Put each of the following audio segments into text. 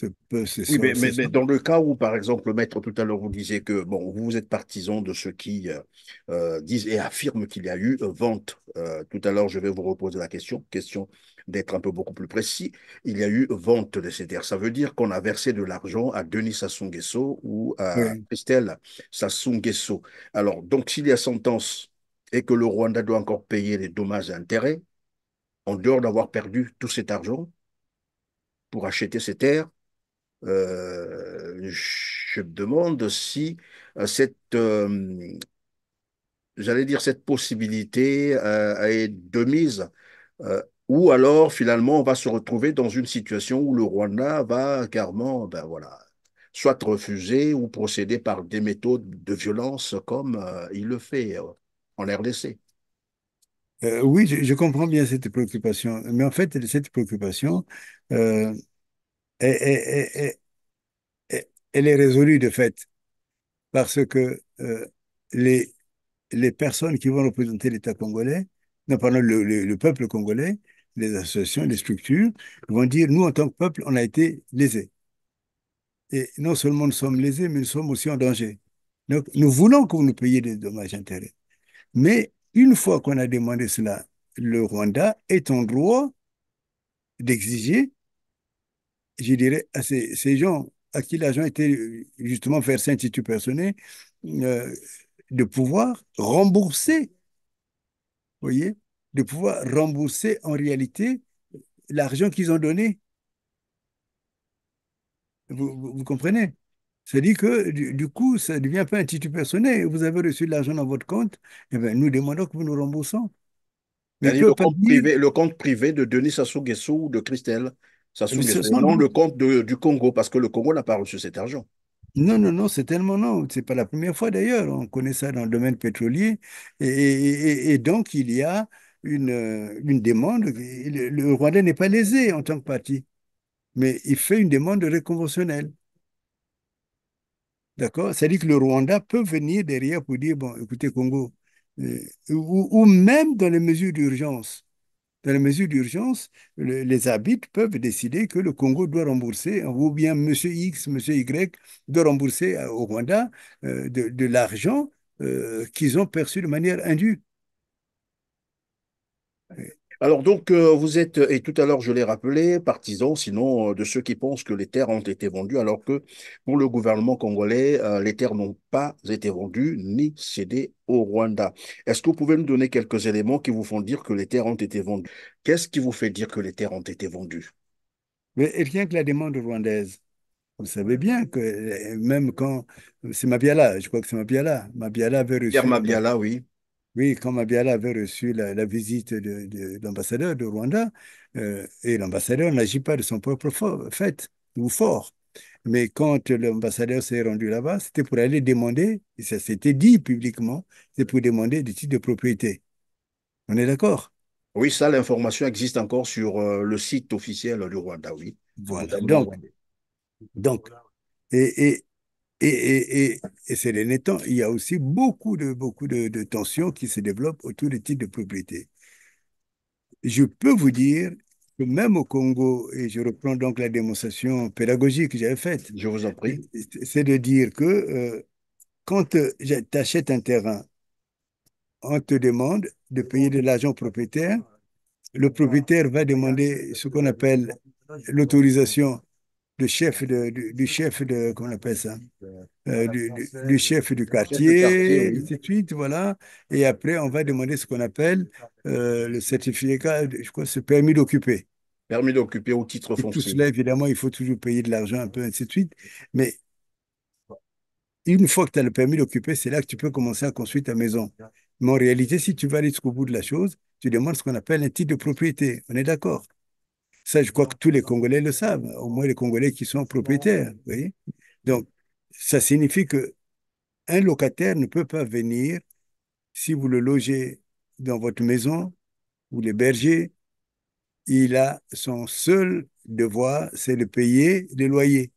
Oui, C'est mais ça. dans le cas où, par exemple, maître, tout à l'heure, vous disiez que, bon, vous êtes partisan de ceux qui disent et affirment qu'il y a eu vente. Tout à l'heure, je vais vous reposer la question d'être un peu beaucoup plus précis. Il y a eu vente de ces terres. Ça veut dire qu'on a versé de l'argent à Denis Sassou Nguesso ou à Oui. Christelle Sassou Nguesso. Alors, donc, s'il y a sentence et que le Rwanda doit encore payer les dommages et intérêts, en dehors d'avoir perdu tout cet argent pour acheter ces terres, je me demande si j'allais dire, cette possibilité est de mise, ou alors finalement on va se retrouver dans une situation où le Rwanda va carrément, ben voilà, soit refuser ou procéder par des méthodes de violence comme il le fait en RDC. Oui, je comprends bien cette préoccupation. Mais en fait, cette préoccupation, euh, elle, elle- elle- elle est résolue de fait parce que les, les personnes qui vont représenter l'État congolais, non, pardon, le peuple congolais, les associations, les structures, vont dire, nous, en tant que peuple, on a été lésés. Et non seulement nous sommes lésés, mais nous sommes aussi en danger. Donc, nous voulons que vous nous payiez des dommages-intérêts. Mais une fois qu'on a demandé cela, le Rwanda est en droit d'exiger, je dirais, à ces gens à qui l'argent était justement versé à un titre personnel, euh, de pouvoir rembourser, vous voyez, de pouvoir rembourser en réalité l'argent qu'ils ont donné. Vous comprenez? C'est-à-dire que du coup, ça devient un peu un titre personnel. Vous avez reçu de l'argent dans votre compte, eh bien, nous demandons que vous nous remboursons. Mais ils ne C'est-à-dire peuvent pas dire, le compte privé de Denis Sassou Nguesso ou de Christelle Sassou ce Nguesso, sont non le compte du Congo, parce que le Congo n'a pas reçu cet argent. non, non, non, c'est tellement non. C'est pas la première fois d'ailleurs. On connaît ça dans le domaine pétrolier. Et donc, il y a une demande. Le Rwanda n'est pas lésé en tant que parti, mais il fait une demande réconventionnelle. D'accord? C'est-à-dire que le Rwanda peut venir derrière pour dire, bon, écoutez, Congo, ou même dans les mesures d'urgence. Dans les mesures d'urgence, les arbitres peuvent décider que le Congo doit rembourser, ou bien Monsieur X, Monsieur Y doit rembourser au Rwanda de l'argent qu'ils ont perçu de manière indue. Alors donc, vous êtes, et tout à l'heure je l'ai rappelé, partisan, sinon de ceux qui pensent que les terres ont été vendues, alors que pour le gouvernement congolais, les terres n'ont pas été vendues ni cédées au Rwanda. Est-ce que vous pouvez nous donner quelques éléments qui vous font dire que les terres ont été vendues? Qu'est-ce qui vous fait dire que les terres ont été vendues? Mais rien que la demande rwandaise, vous savez bien que même quand c'est Mabiala, je crois que c'est Mabiala, Mabiala avait Pierre reçu Mabiala, oui. oui, quand Mabiala avait reçu la visite de l'ambassadeur de Rwanda, et l'ambassadeur n'agit pas de son propre fait ou fort. Mais quand l'ambassadeur s'est rendu là-bas, c'était pour aller demander, et ça s'était dit publiquement, c'est pour demander des titres de propriété. On est d'accord? Oui, ça, l'information existe encore sur le site officiel du Rwanda, oui, du Voilà. gouvernement rwandais. Donc, et, et, et, et, et ces derniers temps, il y a aussi beaucoup de tensions qui se développent autour des titres de propriété. Je peux vous dire que même au Congo, et je reprends donc la démonstration pédagogique que j'avais faite, Je vous en prie. c'est de dire que quand tu achètes un terrain, on te demande de payer de l'argent au propriétaire. Le propriétaire va demander ce qu'on appelle l'autorisation du chef de, comment on appelle ça? Du chef du Chef de quartier, quartier, et oui. ainsi de suite, voilà. Et après, on va demander ce qu'on appelle le certificat, je crois, c'est permis d'occuper. Permis d'occuper au titre Et tout foncier. cela, évidemment, il faut toujours payer de l'argent un peu, ainsi de suite. Mais une fois que tu as le permis d'occuper, c'est là que tu peux commencer à construire ta maison. Mais en réalité, si tu vas aller jusqu'au bout de la chose, tu demandes ce qu'on appelle un titre de propriété. On est d'accord? Ça, je crois que tous les Congolais le savent, au moins les Congolais qui sont propriétaires. Vous voyez. Donc, ça signifie que un locataire ne peut pas venir, si vous le logez dans votre maison, vous l'hébergez, il a son seul devoir, c'est de payer les loyers.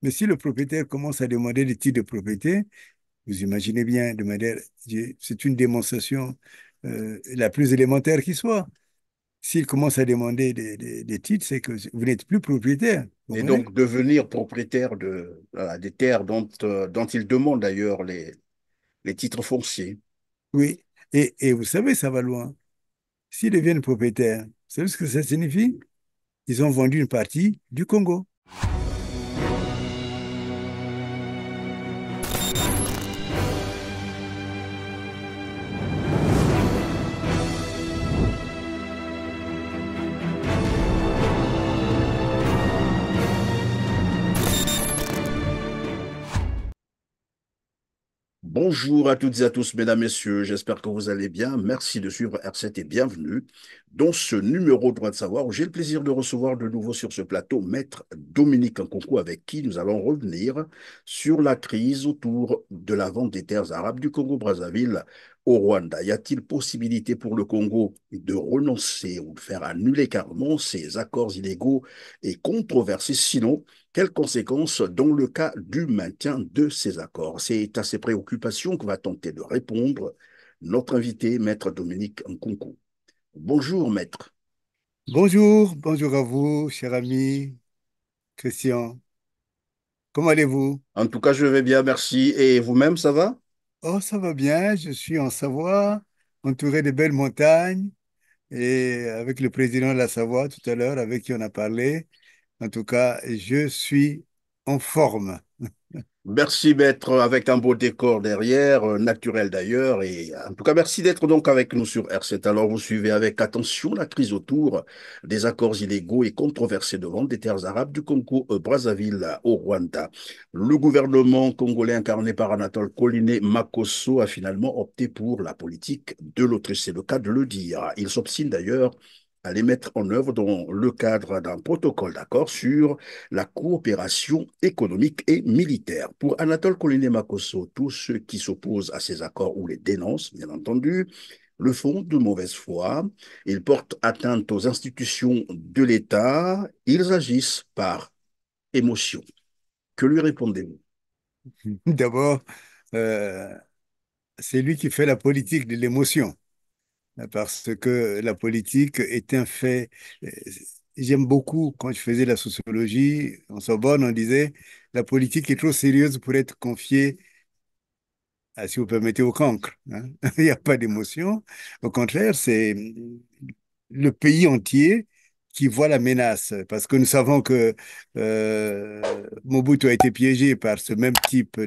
Mais si le propriétaire commence à demander des titres de propriété, vous imaginez bien, c'est une démonstration la plus élémentaire qui soit. S'il commence à demander des titres, c'est que vous n'êtes plus propriétaire. Vous Et comprenez? donc devenir propriétaire de, voilà, des terres dont il demande d'ailleurs les titres fonciers. Oui. Et vous savez, ça va loin. S'ils deviennent propriétaires, vous savez ce que ça signifie? Ils ont vendu une partie du Congo. Bonjour à toutes et à tous, mesdames, messieurs. J'espère que vous allez bien. Merci de suivre R7 et bienvenue dans ce numéro Droit de savoir où j'ai le plaisir de recevoir de nouveau sur ce plateau Maître Dominique Nkonkwo avec qui nous allons revenir sur la crise autour de la vente des terres arabes du Congo-Brazzaville au Rwanda. Y a-t-il possibilité pour le Congo de renoncer ou de faire annuler carrément ces accords illégaux et controversés? Sinon, quelles conséquences dans le cas du maintien de ces accords? C'est à ces préoccupations que va tenter de répondre notre invité, Maître Dominique Nkunku. Bonjour, Maître. Bonjour, bonjour à vous, cher ami Christian. Comment allez-vous? En tout cas, je vais bien, merci. Et vous-même, ça va? Oh, ça va bien, je suis en Savoie, entouré de belles montagnes, et avec le président de la Savoie tout à l'heure, avec qui on a parlé. En tout cas, je suis en forme. Merci d'être avec un beau décor derrière, naturel d'ailleurs. Et en tout cas, merci d'être donc avec nous sur R7. Alors, vous suivez avec attention la crise autour des accords illégaux et controversés de vente des terres arabes du Congo-Brazzaville au Rwanda. Le gouvernement congolais incarné par Anatole Coliné Makosso a finalement opté pour la politique de l'Autriche. C'est le cas de le dire. Il s'obstine d'ailleurs à les mettre en œuvre dans le cadre d'un protocole d'accord sur la coopération économique et militaire. Pour Anatole Koliné-Makosso, tous ceux qui s'opposent à ces accords ou les dénoncent, bien entendu, le font de mauvaise foi. Ils portent atteinte aux institutions de l'État. Ils agissent par émotion. Que lui répondez-vous? D'abord, euh, c'est lui qui fait la politique de l'émotion, parce que la politique est un fait. euh, J'aime beaucoup, quand je faisais la sociologie en Sorbonne, on disait, la politique est trop sérieuse pour être confiée, si vous permettez, au cancre, hein. Il n'y a pas d'émotion. Au contraire, c'est le pays entier qui voit la menace, parce que nous savons que Mobutu a été piégé par ce même type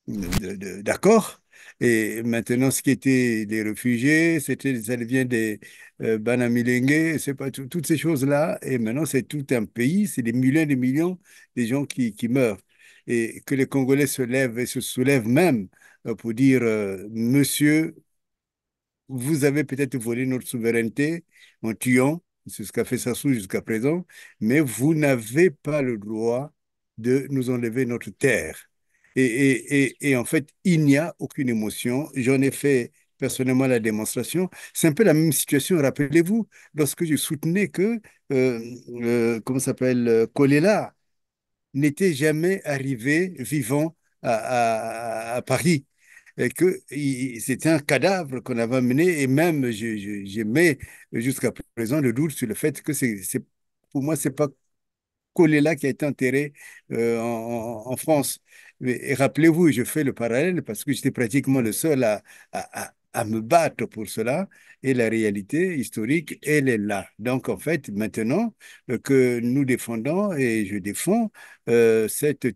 d'accord. Et maintenant, ce qui était des réfugiés, ça devient des Banamilenge, c'est pas toutes ces choses-là. Et maintenant, c'est tout un pays, c'est des millions de gens qui meurent. Et que les Congolais se lèvent et se soulèvent même pour dire, Monsieur, vous avez peut-être volé notre souveraineté en tuant, c'est ce qu'a fait Sassou jusqu'à présent, mais vous n'avez pas le droit de nous enlever notre terre. Et en fait, il n'y a aucune émotion. J'en ai fait personnellement la démonstration. C'est un peu la même situation, rappelez-vous, lorsque je soutenais que, comment ça s'appelle, Kolela n'était jamais arrivé vivant à Paris et que c'était un cadavre qu'on avait amené et même j'ai mis jusqu'à présent le doute sur le fait que pour moi, c'est pas Kolela qui a été enterré en France. Et rappelez-vous, je fais le parallèle parce que j'étais pratiquement le seul à me battre pour cela. Et la réalité historique, elle est là. Donc, en fait, maintenant que nous défendons et je défends cette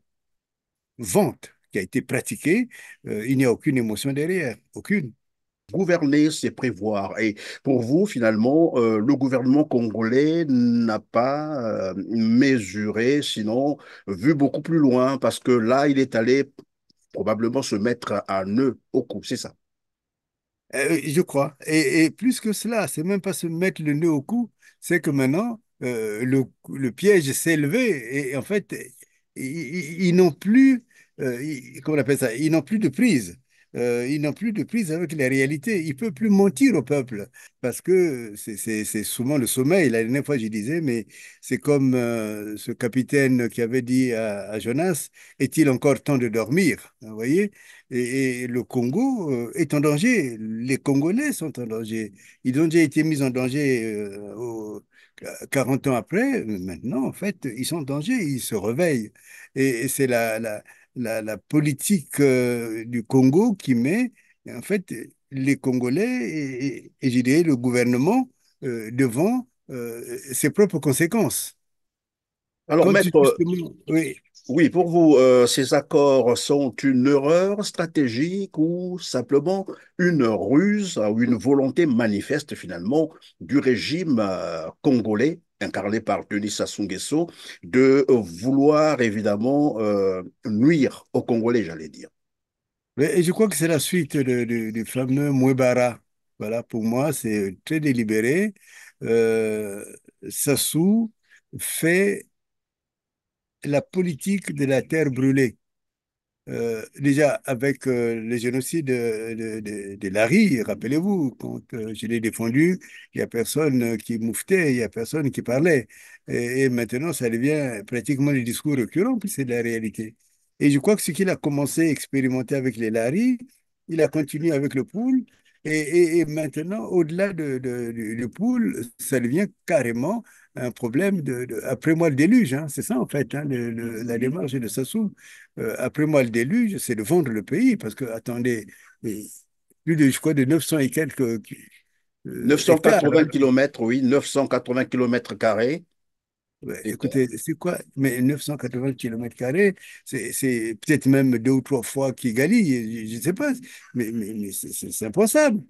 vente qui a été pratiquée, il n'y a aucune émotion derrière, aucune. Gouverner, c'est prévoir. Et pour vous, finalement, le gouvernement congolais n'a pas mesuré, sinon vu beaucoup plus loin, parce que là, il est allé probablement se mettre un nœud au cou, c'est ça. Je crois. Et plus que cela, c'est même pas se mettre le nœud au cou, c'est que maintenant, le piège s'est levé et en fait, ils n'ont plus, comment on appelle ça, ils n'ont plus de prise. il n'a plus de prise avec la réalité. Il peut plus mentir au peuple parce que c'est souvent le sommeil. La dernière fois, je disais, mais c'est comme ce capitaine qui avait dit à Jonas, est-il encore temps de dormir? Vous voyez? Et le Congo est en danger. Les Congolais sont en danger. Ils ont déjà été mis en danger 40 ans après. Maintenant, en fait, ils sont en danger. Ils se réveillent. Et c'est la politique du Congo qui met, en fait, les Congolais et je dirais le gouvernement devant ses propres conséquences. Alors, Quand maître, justement, oui. oui, pour vous, ces accords sont une erreur stratégique ou simplement une ruse ou une volonté manifeste finalement du régime congolais incarné par Denis Sassou Nguesso de vouloir évidemment nuire aux Congolais, j'allais dire. Et je crois que c'est la suite du fameux Mouebara. Voilà, pour moi, c'est très délibéré. Euh, Sassou fait la politique de la terre brûlée. Déjà avec le génocide de Lari, rappelez-vous, quand je l'ai défendu, il n'y a personne qui mouftait, il n'y a personne qui parlait. Et maintenant, ça devient pratiquement le discours récurrent, puis c'est de la réalité. Et je crois que ce qu'il a commencé à expérimenter avec les Lari, il a continué avec le pool. Et maintenant, au-delà du pool, ça devient carrément un problème après moi le déluge. Hein. C'est ça, en fait, hein, la démarche de Sassou. Après moi, le déluge, c'est de vendre le pays, parce que, attendez, et plus de, je crois, de 900 et quelques hectares. 980 Hein. kilomètres, oui, 980 kilomètres carrés. Ouais, écoutez, c'est quoi? Mais 980 kilomètres carrés, c'est peut-être même deux ou trois fois Kigali, je ne sais pas, mais c'est impensable.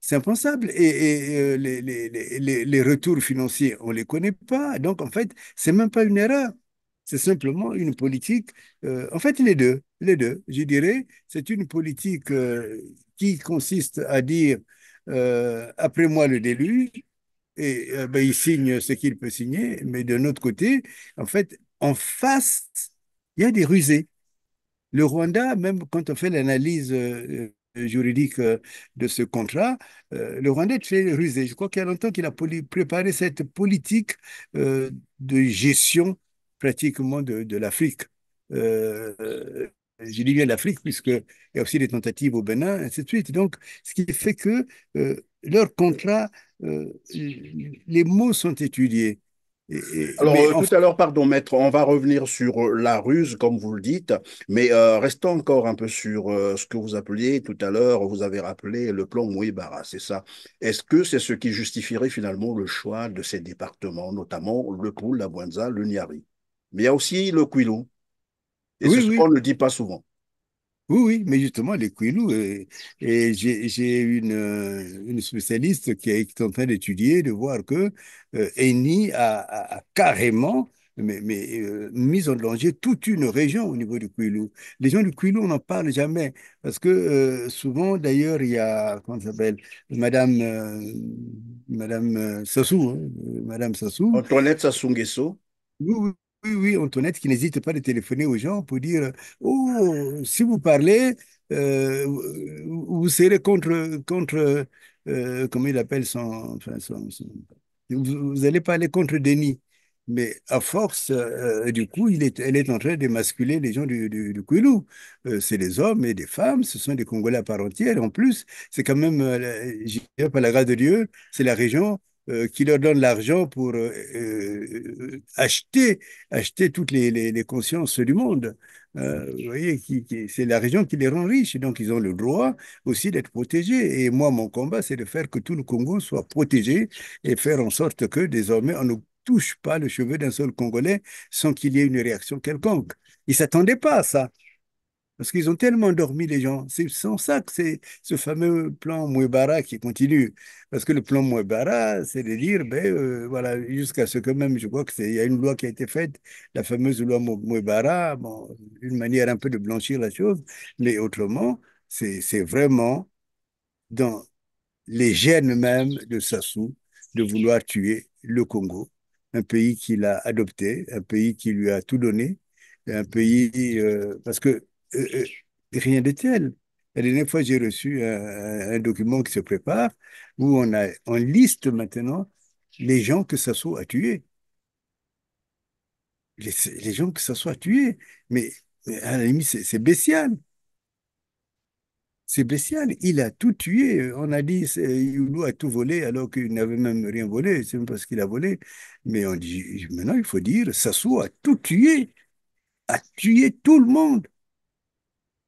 C'est impensable. Et les retours financiers, on ne les connaît pas. Donc, en fait, c'est même pas une erreur. C'est simplement une politique. En fait, les deux, je dirais, c'est une politique qui consiste à dire après moi le déluge, et ben, il signe ce qu'il peut signer, mais de notre côté, en fait, en face, il y a des rusés. Le Rwanda, même quand on fait l'analyse juridique de ce contrat, le Rwanda est très rusé. Je crois qu'il y a longtemps qu'il a préparé cette politique de gestion pratiquement de l'Afrique. Je dis bien l'Afrique, puisqu'il y a aussi des tentatives au Bénin, ainsi de suite. Donc, ce qui fait que leur contrat, les mots sont étudiés. Alors, Mais en tout à l'heure, pardon, maître, on va revenir sur la ruse, comme vous le dites, mais restons encore un peu sur ce que vous appeliez tout à l'heure, vous avez rappelé le plan Mouébara, c'est ça. Est-ce que c'est ce qui justifierait finalement le choix de ces départements, notamment le Poul, la Bouenza, le Niari? Mais il y a aussi le Kwilu, et c'est oui, ce oui. qu'on ne dit pas souvent. Oui, oui, mais justement, les Quilous, et j'ai une spécialiste qui est en train d'étudier, de voir que Eni a carrément mis en danger toute une région au niveau du Quilou. Les gens du Quilou, on n'en parle jamais, parce que souvent, d'ailleurs, il y a, comment ça s'appelle, Madame Sassou, hein, Madame Sassou, Antoinette Sassou Nguesso. oui, oui, oui, oui, Antoinette qui n'hésite pas de téléphoner aux gens pour dire, oh, si vous parlez, vous serez contre comment il appelle vous allez parler contre Denis. Mais à force, du coup, elle est en train de masculer les gens du Kwilu. C'est des hommes et des femmes, ce sont des Congolais à part entière. En plus, c'est quand même, je dirais par la grâce de Dieu, c'est la région qui leur donne l'argent pour acheter toutes les consciences du monde. Vous voyez, c'est la région qui les rend riches, donc ils ont le droit aussi d'être protégés. Et moi, mon combat, c'est de faire que tout le Congo soit protégé et faire en sorte que désormais, on ne touche pas le cheveu d'un seul Congolais sans qu'il y ait une réaction quelconque. Ils ne s'attendaient pas à ça. Parce qu'ils ont tellement dormi, les gens. C'est sans ça que c'est ce fameux plan Mouebara qui continue. Parce que le plan Mouebara, c'est de dire, ben, voilà, jusqu'à ce que même, je crois il y a une loi qui a été faite, la fameuse loi Mouebara, bon, une manière un peu de blanchir la chose, mais autrement, c'est vraiment dans les gènes même de Sassou de vouloir tuer le Congo, un pays qu'il a adopté, un pays qui lui a tout donné, un pays, parce que rien de tel. La dernière fois, j'ai reçu un document qui se prépare où on liste maintenant les gens que Sassou a tués. Les gens que Sassou a tués. Mais à la limite, c'est bestial. C'est bestial. Il a tout tué. On a dit Youlou a tout volé alors qu'il n'avait même rien volé. C'est même pas ce qu'il a volé. Mais on dit, maintenant, il faut dire, Sassou a tout tué. A tué tout le monde.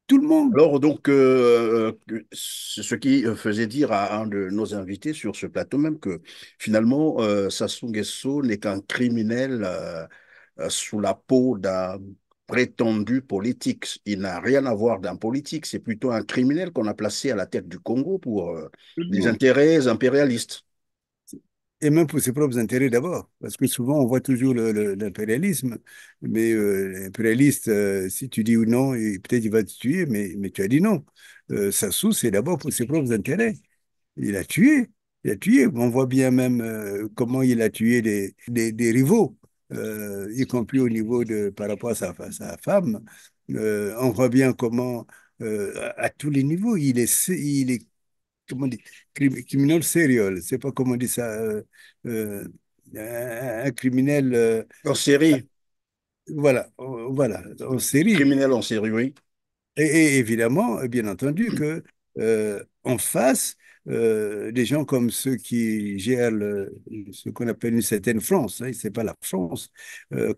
Tout le monde. Alors, donc, c'est ce qui faisait dire à un de nos invités sur ce plateau même que finalement, Sassou Nguesso n'est qu'un criminel sous la peau d'un prétendu politique. Il n'a rien à voir d'un politique, c'est plutôt un criminel qu'on a placé à la tête du Congo pour des Absolument. intérêts impérialistes. Et même pour ses propres intérêts d'abord, parce que souvent on voit toujours l'impérialisme, mais l'impérialiste, si tu dis ou non, peut-être il va te tuer, mais tu as dit non. Sassou, c'est d'abord pour ses propres intérêts. Il a tué, il a tué. On voit bien même comment il a tué des rivaux, y compris au niveau de, par rapport à sa femme. On voit bien comment, à tous les niveaux, il est comment on dit, criminel serial, c'est pas comment on dit ça, euh, un criminel, En série, voilà, en série. criminel en série, oui. Et évidemment, bien entendu, que en face, des gens comme ceux qui gèrent ce qu'on appelle une certaine France, hein, c'est pas la France.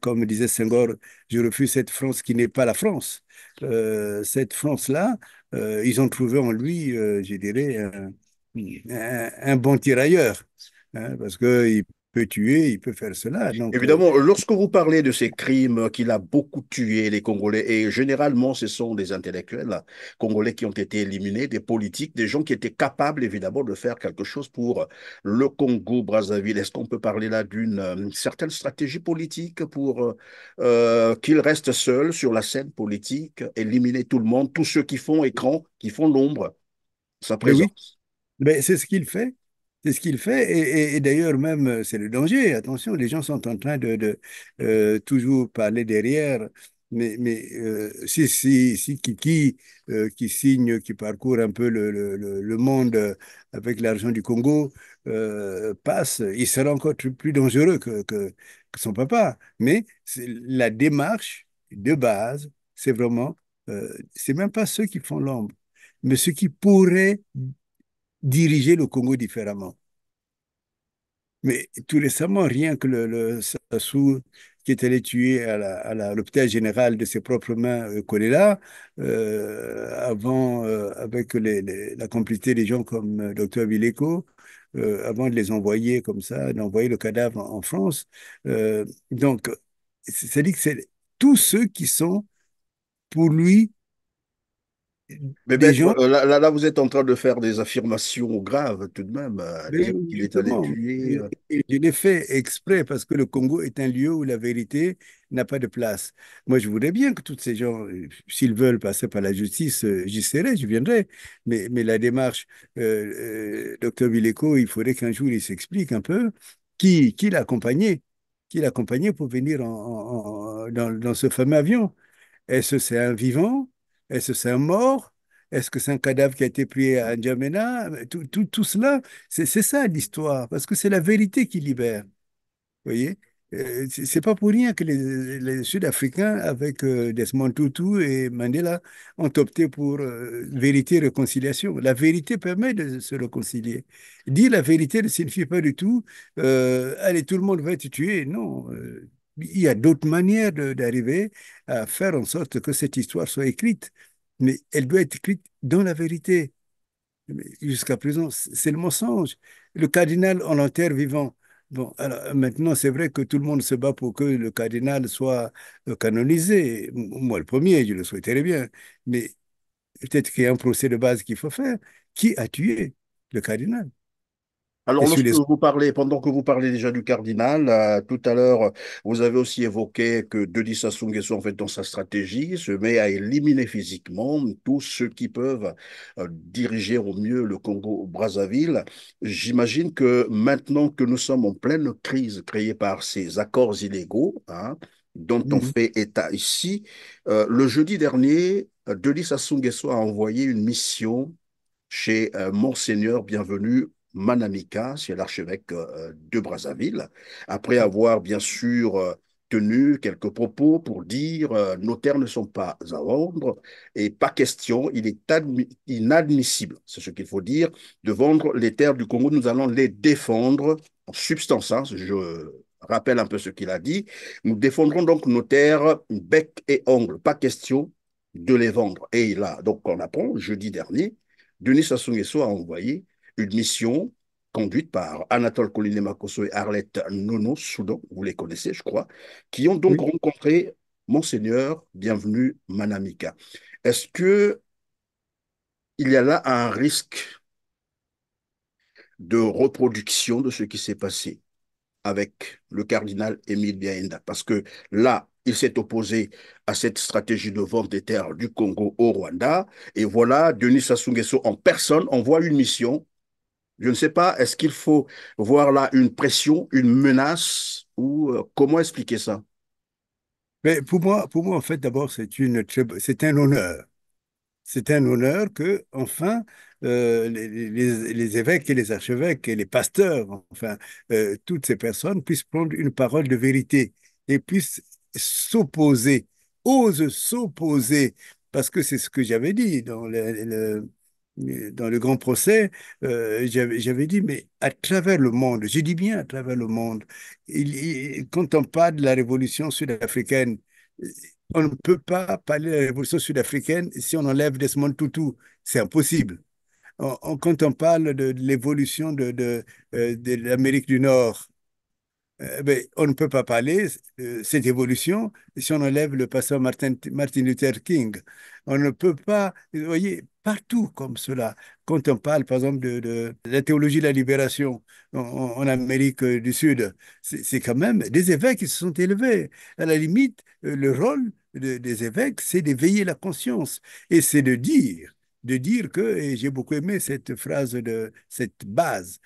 Comme disait Senghor, je refuse cette France qui n'est pas la France. Cette France-là, ils ont trouvé en lui, je dirais, un bon tirailleur, hein, parce qu'il peut tuer, il peut faire cela. Donc, Évidemment, lorsque vous parlez de ces crimes qu'il a beaucoup tué les Congolais, et généralement ce sont des intellectuels congolais qui ont été éliminés, des politiques, des gens qui étaient capables évidemment de faire quelque chose pour le Congo-Brazzaville. Est-ce qu'on peut parler là d'une certaine stratégie politique pour qu'il reste seul sur la scène politique, éliminer tout le monde, tous ceux qui font écran, qui font l'ombre, sa mais oui. présence? Ben, c'est ce qu'il fait. C'est ce qu'il fait. Et d'ailleurs, même, c'est le danger. Attention, les gens sont en train de toujours parler derrière. Mais si qui signe, qui parcourt un peu le monde avec l'argent du Congo, passe, il sera encore plus dangereux que son papa. Mais la démarche de base, c'est vraiment, c'est même pas ceux qui font l'ombre, mais ceux qui pourraient diriger le Congo différemment. Mais tout récemment, rien que le Sassou qui est allé tuer à l'hôpital général de ses propres mains Kolela, avant, avec la complicité des gens comme Dr Bileko, avant de les envoyer comme ça, d'envoyer le cadavre en France. Donc, c'est-à-dire que c'est tous ceux qui sont pour lui Mais des maître, gens. là, vous êtes en train de faire des affirmations graves tout de même. Dire Mais qu'il est allé justement, tuer. je l'ai fait exprès parce que le Congo est un lieu où la vérité n'a pas de place. Moi, je voudrais bien que tous ces gens, s'ils veulent passer par la justice, j'y serai, je viendrai. Mais la démarche, docteur Bileko, il faudrait qu'un jour il s'explique un peu qui l'a accompagné, qui l'a accompagné pour venir dans ce fameux avion. Est-ce que c'est un vivant? Est-ce que c'est un mort? Est-ce que c'est un cadavre qui a été pris à N'Djamena? Tout cela, c'est ça l'histoire, parce que c'est la vérité qui libère. Vous voyez? C'est pas pour rien que les Sud-Africains, avec Desmond Tutu et Mandela, ont opté pour vérité et réconciliation. La vérité permet de se réconcilier. Dire la vérité ne signifie pas du tout allez, tout le monde va être tué. Non. Il y a d'autres manières d'arriver à faire en sorte que cette histoire soit écrite. Mais elle doit être écrite dans la vérité. Mais jusqu'à présent, c'est le mensonge. Le cardinal, on l'enterre vivant. Bon, alors maintenant, c'est vrai que tout le monde se bat pour que le cardinal soit canonisé. Moi, le premier, je le souhaiterais bien. Mais peut-être qu'il y a un procès de base qu'il faut faire. Qui a tué le cardinal? Et Alors, sur lorsque les... vous parlez, pendant que vous parlez déjà du cardinal, tout à l'heure, vous avez aussi évoqué que Denis Sassou Nguesso, en fait, dans sa stratégie, se met à éliminer physiquement tous ceux qui peuvent diriger au mieux le Congo-Brazzaville. J'imagine que maintenant que nous sommes en pleine crise créée par ces accords illégaux, hein, dont on Mhm. fait état ici, le jeudi dernier, Denis Sassou Nguesso a envoyé une mission chez Monseigneur Bienvenu Manamika, c'est l'archevêque de Brazzaville, après avoir bien sûr tenu quelques propos pour dire nos terres ne sont pas à vendre et pas question, il est inadmissible, c'est ce qu'il faut dire, de vendre les terres du Congo. Nous allons les défendre en substance, hein, je rappelle un peu ce qu'il a dit. Nous défendrons donc nos terres bec et ongle, pas question de les vendre. Et là, donc on apprend jeudi dernier Denis Sassou Nguesso a envoyé une mission conduite par Anatole Koliné-Makosso et Arlette Nono Soudan, vous les connaissez, je crois, qui ont donc Oui. rencontré Monseigneur Bienvenu Manamika. Est-ce que il y a là un risque de reproduction de ce qui s'est passé avec le cardinal Émile Biaenda? Parce que là, il s'est opposé à cette stratégie de vente des terres du Congo au Rwanda. Et voilà, Denis Sassou Nguesso en personne envoie une mission. Je ne sais pas, est-ce qu'il faut voir là une pression, une menace ou comment expliquer ça? Mais en fait, d'abord, c'est un honneur. C'est un honneur que, enfin, les évêques et les archevêques et les pasteurs, enfin, toutes ces personnes puissent prendre une parole de vérité et puissent s'opposer, osent s'opposer, parce que c'est ce que j'avais dit dans le grand procès. J'avais dit, mais à travers le monde, je dis bien à travers le monde, quand on parle de la révolution sud-africaine, on ne peut pas parler de la révolution sud-africaine si on enlève Desmond Tutu. C'est impossible. Quand on parle de l'évolution de l'Amérique du Nord, ben, on ne peut pas parler de cette évolution si on enlève le pasteur Martin Luther King. On ne peut pas, vous voyez, partout comme cela. Quand on parle, par exemple, de la théologie de la libération en Amérique du Sud, c'est quand même des évêques qui se sont élevés. À la limite, le rôle des évêques, c'est d'éveiller la conscience et c'est de dire que, et j'ai beaucoup aimé cette phrase cette base,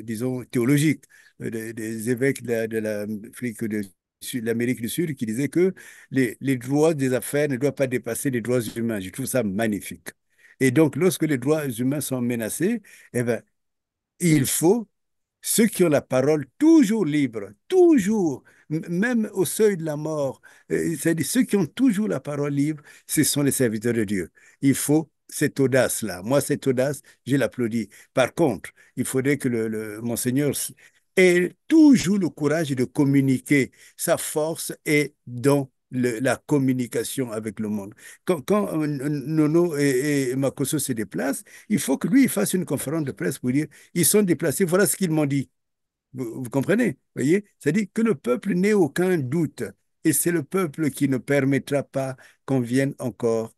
disons, théologique des évêques de l'Afrique de l'Amérique du Sud qui disaient que les droits des affaires ne doivent pas dépasser les droits humains. Je trouve ça magnifique. Et donc, lorsque les droits humains sont menacés, eh ben, il faut ceux qui ont la parole toujours libre, toujours, même au seuil de la mort, c'est-à-dire ceux qui ont toujours la parole libre, ce sont les serviteurs de Dieu. Il faut cette audace-là. Moi, cette audace, je l'applaudis. Par contre, il faudrait que Monseigneur ait toujours le courage de communiquer. Sa force est dans la communication avec le monde. Quand Nono et Makosso se déplacent, il faut que lui il fasse une conférence de presse pour dire ils sont déplacés, voilà ce qu'ils m'ont dit. Vous comprenez? Voyez? C'est-à-dire que le peuple n'ait aucun doute. Et c'est le peuple qui ne permettra pas qu'on vienne encore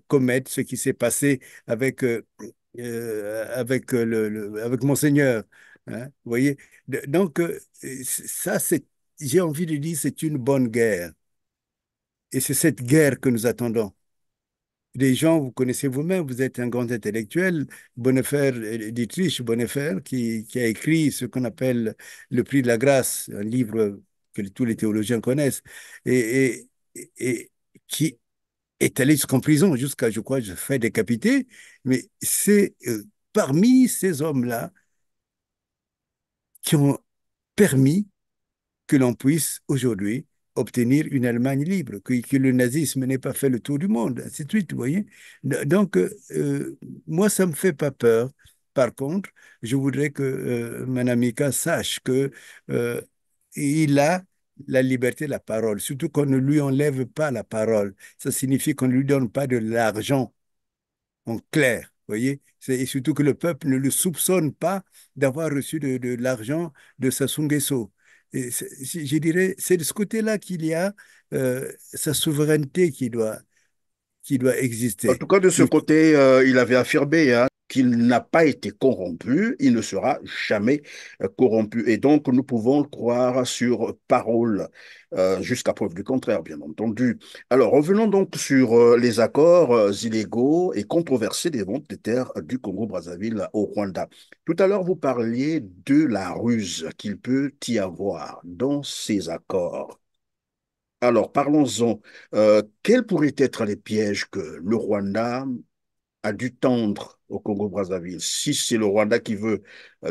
commettre ce qui s'est passé avec Monseigneur. Hein? Vous voyez? Donc, ça, j'ai envie de dire, c'est une bonne guerre. Et c'est cette guerre que nous attendons. Des gens, vous connaissez vous-même, vous êtes un grand intellectuel, Bonhoeffer, Dietrich Bonhoeffer, qui a écrit ce qu'on appelle le Prix de la grâce, un livre que tous les théologiens connaissent, et, et qui est allé jusqu'en prison, jusqu'à, je crois, se faire décapiter. Mais c'est parmi ces hommes-là qui ont permis que l'on puisse aujourd'hui obtenir une Allemagne libre, que le nazisme n'ait pas fait le tour du monde, ainsi de suite, vous voyez. Donc, moi, ça ne me fait pas peur. Par contre, je voudrais que Manamika sache que il a la liberté de la parole, surtout qu'on ne lui enlève pas la parole. Ça signifie qu'on ne lui donne pas de l'argent en clair, vous voyez. Et surtout que le peuple ne le soupçonne pas d'avoir reçu de l'argent de Sassou Nguesso. Et je dirais, c'est de ce côté-là qu'il y a sa souveraineté qui doit En exister. tout cas, de ce Il faut- côté, il avait affirmé hein, qu'il n'a pas été corrompu, il ne sera jamais corrompu. Et donc, nous pouvons le croire sur parole, jusqu'à preuve du contraire, bien entendu. Alors, revenons donc sur les accords illégaux et controversés des ventes des terres du Congo-Brazzaville au Rwanda. Tout à l'heure, vous parliez de la ruse qu'il peut y avoir dans ces accords. Alors, parlons-en. Quels pourraient être les pièges que le Rwanda a dû tendre au Congo-Brazzaville? Si c'est le Rwanda qui veut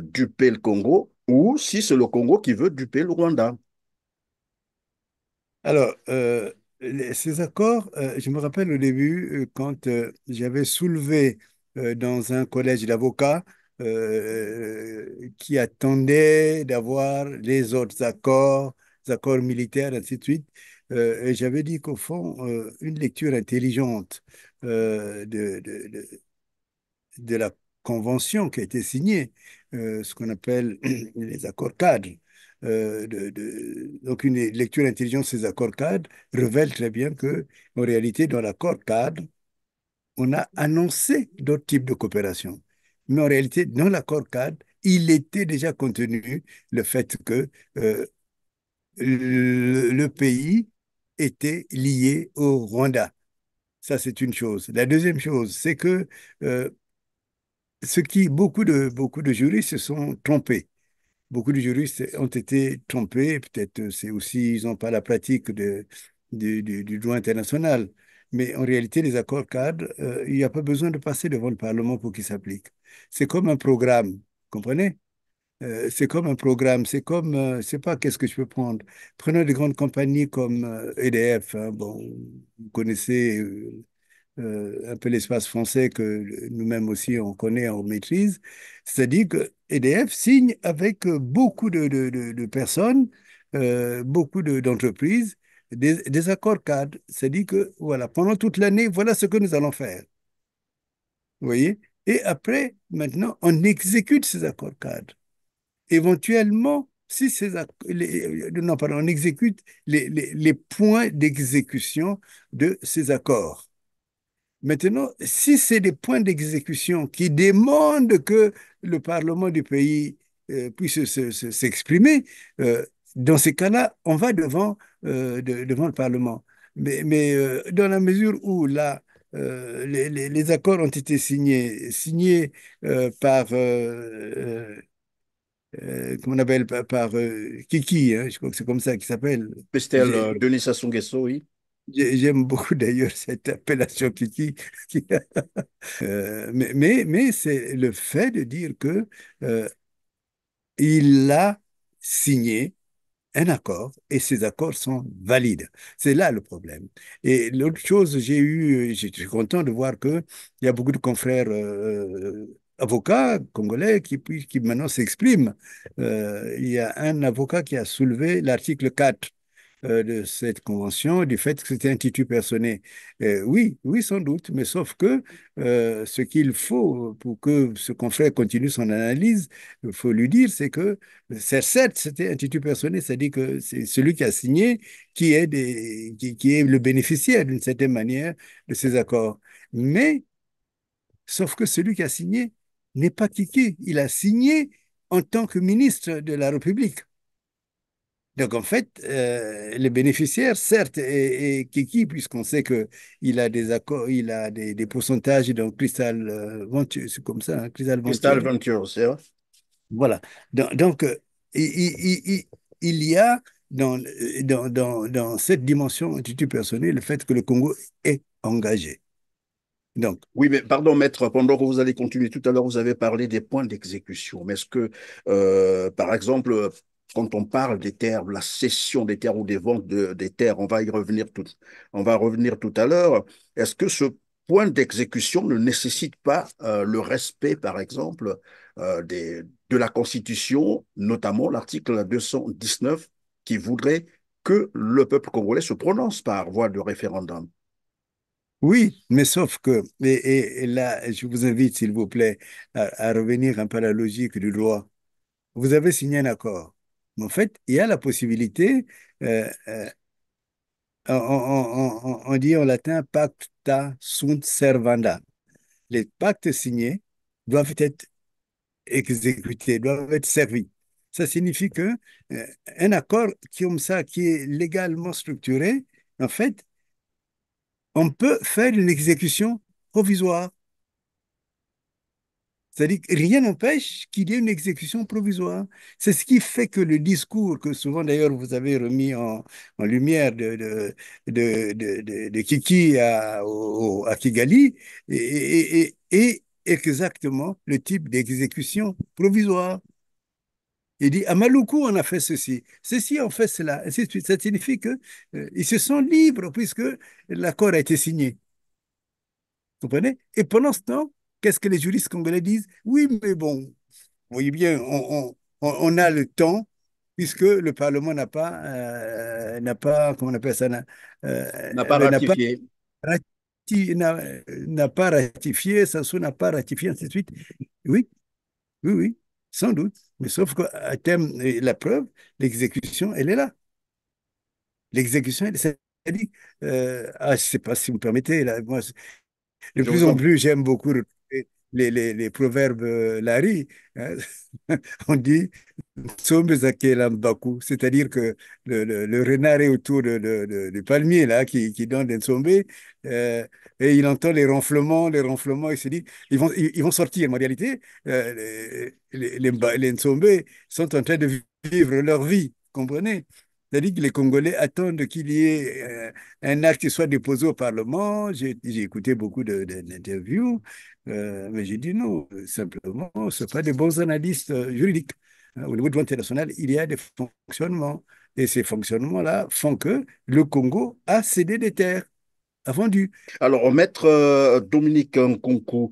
duper le Congo ou si c'est le Congo qui veut duper le Rwanda. Alors, ces accords, je me rappelle au début, quand j'avais soulevé dans un collège d'avocats qui attendait d'avoir les autres accords, les accords militaires, ainsi de suite, et j'avais dit qu'au fond, une lecture intelligente de la convention qui a été signée, ce qu'on appelle les accords cadres. Donc, une lecture intelligente de ces accords cadres révèle très bien que, en réalité, dans l'accord cadre, on a annoncé d'autres types de coopération. Mais en réalité, dans l'accord cadre, il était déjà contenu le fait que le pays était lié au Rwanda. Ça, c'est une chose. La deuxième chose, c'est que euh, beaucoup de juristes se sont trompés. Beaucoup de juristes ont été trompés. Peut-être c'est aussi, ils n'ont pas la pratique du droit international. Mais en réalité, les accords cadres, il n'y a pas besoin de passer devant le Parlement pour qu'ils s'appliquent. C'est comme un programme, vous comprenez? C'est comme un programme, c'est pas qu'est-ce que je peux prendre. Prenons des grandes compagnies comme EDF, hein. Bon, vous connaissez un peu l'espace français que nous-mêmes aussi on connaît, on maîtrise. C'est-à-dire que EDF signe avec beaucoup de personnes, d'entreprises, des accords cadres. C'est-à-dire que voilà, pendant toute l'année, voilà ce que nous allons faire. Vous voyez? Et après, maintenant, on exécute ces accords cadres. Éventuellement, si non, pardon, on exécute les points d'exécution de ces accords. Maintenant, si c'est des points d'exécution qui demandent que le Parlement du pays puisse s'exprimer, euh, dans ces cas-là, on va devant le Parlement. Mais dans la mesure où là, les accords ont été signés par, comment on appelle, par Kiki, hein, je crois que c'est comme ça qu'il s'appelle. Pestel, Denis Sassou Nguesso, oui. J'aime beaucoup d'ailleurs cette appellation Kiki. Mais c'est le fait de dire que euh, il a signé un accord et ces accords sont valides. C'est là le problème. Et l'autre chose, j'étais content de voir que il y a beaucoup de confrères avocats congolais qui maintenant s'expriment. Il y a un avocat qui a soulevé l'article 4 de cette convention, du fait que c'était un titre personné. Oui, oui, sans doute, mais sauf que ce qu'il faut pour que ce confrère continue son analyse, il faut lui dire, c'est que certes, c'était un titre personné, c'est-à-dire que c'est celui qui a signé qui est le bénéficiaire d'une certaine manière de ces accords. Mais, sauf que celui qui a signé n'est pas Kiki, il a signé en tant que ministre de la République. Donc, en fait, les bénéficiaires, certes, et Kiki, puisqu'on sait qu'il a des accords, il a des pourcentages dans Crystal Venture, c'est comme ça, hein, Crystal Crystal Venture. Ventures, c'est vrai. Voilà. Donc, il y a dans cette dimension attitude personnelle le fait que le Congo est engagé. Donc, Oui, mais pardon, maître, pendant que vous allez continuer, tout à l'heure, vous avez parlé des points d'exécution. Mais est-ce que, par exemple, quand on parle des terres, la cession des terres ou des ventes des terres, on va revenir tout à l'heure, est-ce que ce point d'exécution ne nécessite pas le respect, par exemple, de la Constitution, notamment l'article 219, qui voudrait que le peuple congolais se prononce par voie de référendum? oui, mais sauf que, et là, je vous invite, s'il vous plaît, à revenir un peu à la logique du droit. Vous avez signé un accord. Mais en fait, il y a la possibilité, on dit en latin pacta sunt servanda. Les pactes signés doivent être exécutés, doivent être servis. Ça signifie que un accord comme ça, qui est légalement structuré, en fait, on peut faire une exécution provisoire. C'est-à-dire que rien n'empêche qu'il y ait une exécution provisoire. C'est ce qui fait que le discours que souvent d'ailleurs vous avez remis en lumière de Kiki à Kigali est exactement le type d'exécution provisoire. Il dit, à Maluku, on a fait ceci. Ceci, on fait cela. Ainsi de suite. Ça signifie que, ils se sont libres puisque l'accord a été signé. Vous comprenez? Et pendant ce temps, qu'est-ce que les juristes congolais disent? Oui, mais bon, vous voyez bien, on a le temps puisque le Parlement n'a pas, comment on appelle ça, N'a pas n'a pas, ratifié. n'a pas ratifié, Sassou n'a pas ratifié, ainsi de suite. Oui, oui, oui, sans doute. Mais sauf qu'à terme, la preuve, l'exécution, elle est là. L'exécution, c'est-à-dire, je ne sais pas si vous me permettez, là, moi, de Je plus vous en en plus, j'aime beaucoup les proverbes Larry, hein. On dit Sombe Zakela Mbaku, c'est-à-dire que le renard est autour du palmier là, qui donne des Nsombe, et il entend les ronflements, il se dit ils vont sortir. Mais en réalité, les Nsombe sont en train de vivre leur vie, comprenez? C'est-à-dire que les Congolais attendent qu'il y ait un acte qui soit déposé au Parlement. J'ai écouté beaucoup d'interviews, mais j'ai dit non, simplement, ce ne sont pas des bons analystes juridiques. Au niveau de l'international, il y a des fonctionnements. Et ces fonctionnements-là font que le Congo a cédé des terres, a vendu. Alors, maître Dominique Nkunku,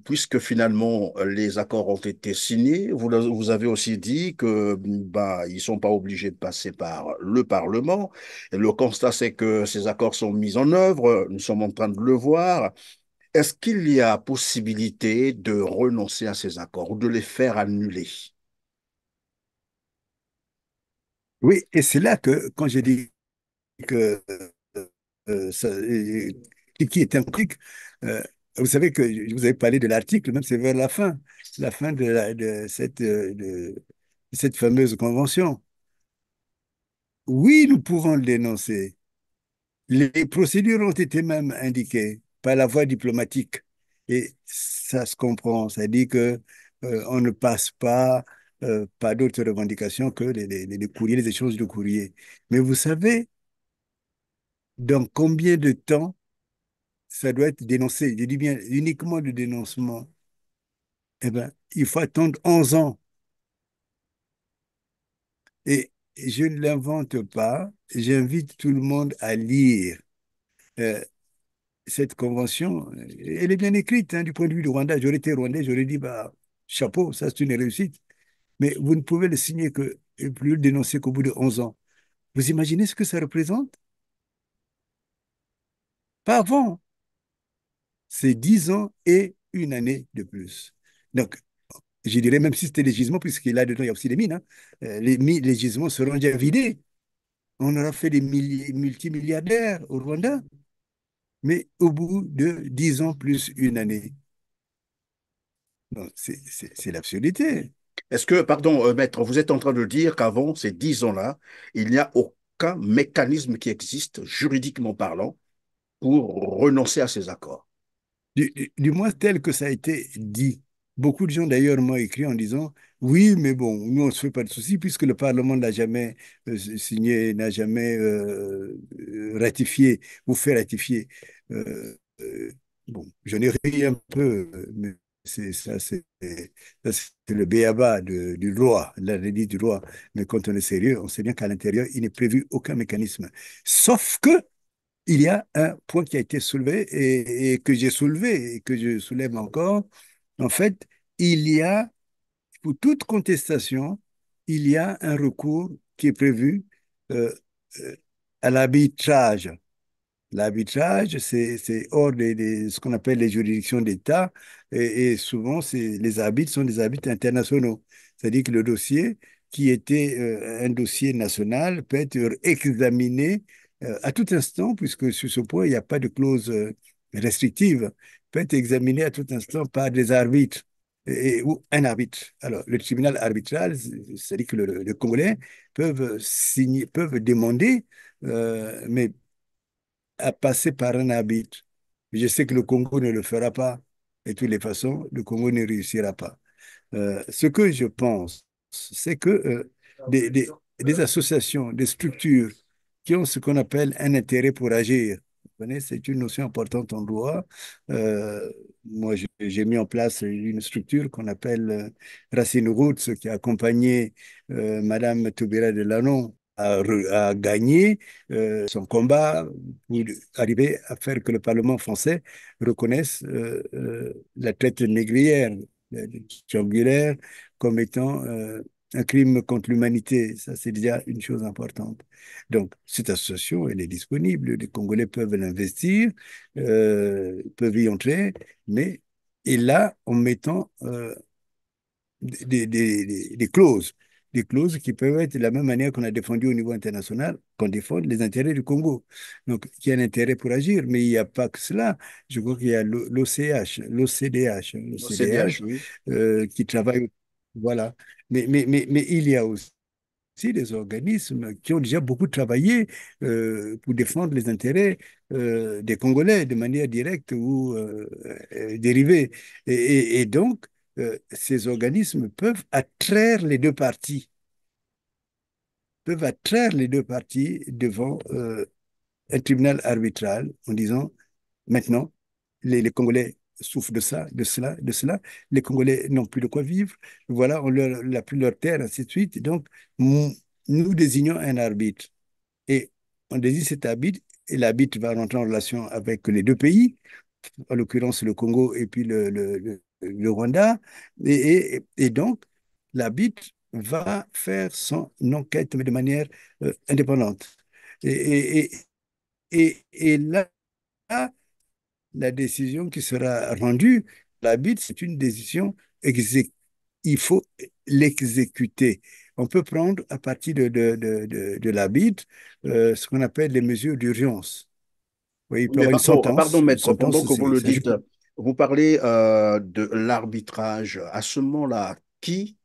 puisque finalement les accords ont été signés, vous avez aussi dit que bah, ils sont pas obligés de passer par le Parlement. Et le constat, c'est que ces accords sont mis en œuvre. Nous sommes en train de le voir. Est-ce qu'il y a possibilité de renoncer à ces accords ou de les faire annuler? Oui, et c'est là que, quand j'ai dit que qui est un cric, euh, vous savez que je vous avez parlé de l'article, même c'est vers la fin de cette fameuse convention. Oui, nous pouvons le dénoncer. Les procédures ont été même indiquées par la voie diplomatique. Et ça se comprend. Ça dit que on ne passe pas par d'autres revendications que les courriers, les échanges de courriers. Mais vous savez, dans combien de temps ça doit être dénoncé? Je dis bien uniquement le dénoncement. Eh bien, il faut attendre 11 ans. Et je ne l'invente pas. J'invite tout le monde à lire. Euh, cette convention, elle est bien écrite hein, du point de vue du Rwanda. J'aurais été rwandais, j'aurais dit, bah, chapeau, ça c'est une réussite. Mais vous ne pouvez le signer que, et plus le dénoncer qu'au bout de 11 ans. Vous imaginez ce que ça représente? Pas avant. C'est 10 ans et une année de plus. Donc, je dirais même si c'était les gisements, puisqu'il là-dedans, il y a aussi des mines, hein, les gisements seront déjà vidés. On aura fait des multimilliardaires au Rwanda, mais au bout de 10 ans plus une année. Donc, c'est l'absurdité. Est-ce que, pardon, maître, vous êtes en train de dire qu'avant ces 10 ans-là, il n'y a aucun mécanisme qui existe, juridiquement parlant, pour renoncer à ces accords? Du moins tel que ça a été dit. Beaucoup de gens d'ailleurs m'ont écrit en disant, oui, mais bon, nous on ne se fait pas de soucis puisque le Parlement n'a jamais signé, n'a jamais ratifié ou fait ratifier. Euh, euh, bon, j'en ai ri un peu, mais ça, c'est le béaba du droit, la réalité du droit. Mais quand on est sérieux, on sait bien qu'à l'intérieur, il n'est prévu aucun mécanisme. Sauf que il y a un point qui a été soulevé et que j'ai soulevé et que je soulève encore. En fait, il y a, pour toute contestation, il y a un recours qui est prévu euh, euh, à l'arbitrage. L'arbitrage, c'est hors ce qu'on appelle les juridictions d'État et souvent, les arbitres sont des arbitres internationaux. C'est-à-dire que le dossier, qui était un dossier national, peut être examiné à tout instant, puisque sur ce point, il n'y a pas de clause restrictive, peut être examiné à tout instant par des arbitres ou un arbitre. Alors, le tribunal arbitral, c'est-à-dire que le Congolais peuvent signer, peuvent demander, mais à passer par un arbitre. Je sais que le Congo ne le fera pas. de toutes les façons, le Congo ne réussira pas. Ce que je pense, c'est que des, des associations, des structures qui ont ce qu'on appelle un intérêt pour agir, vous connaissez, c'est une notion importante en droit. Euh, Moi, j'ai mis en place une structure qu'on appelle Racine Roots, qui a accompagné Madame Toubira de Lannon à gagner son combat pour arriver à faire que le Parlement français reconnaisse la traite négrière triangulaire comme étant un crime contre l'humanité. Ça, c'est déjà une chose importante. Donc, cette association, elle est disponible. Les Congolais peuvent l'investir, peuvent y entrer, mais et là, en mettant des clauses qui peuvent être de la même manière qu'on a défendu au niveau international, qu'on défend les intérêts du Congo. Donc, il y a un intérêt pour agir, mais il n'y a pas que cela. Je crois qu'il y a l'OCH, Au CDH, l'OCDH oui. qui travaille. Voilà. Mais il y a aussi des organismes qui ont déjà beaucoup travaillé pour défendre les intérêts des Congolais de manière directe ou dérivée. Et donc, ces organismes peuvent attraire les deux parties devant un tribunal arbitral en disant, maintenant, les Congolais souffrent de ça, de cela, de cela. Les Congolais n'ont plus de quoi vivre. Voilà, on leur n'a plus leur terre, ainsi de suite. Donc, nous désignons un arbitre. Et on désigne cet arbitre, et l'arbitre va rentrer en relation avec les deux pays, en l'occurrence le Congo et puis le Rwanda. Et donc, l'arbitre va faire son enquête, mais de manière indépendante. Et, et, et là, la décision qui sera rendue, l'arbitre, c'est une décision exécutée. Il faut l'exécuter. On peut prendre à partir de l'arbitre ce qu'on appelle les mesures d'urgence. Oui, il Oui, peut y mais avoir pardon, une maître, pendant sentence, que vous le ça joue. dites, vous parlez de l'arbitrage. À ce moment-là, qui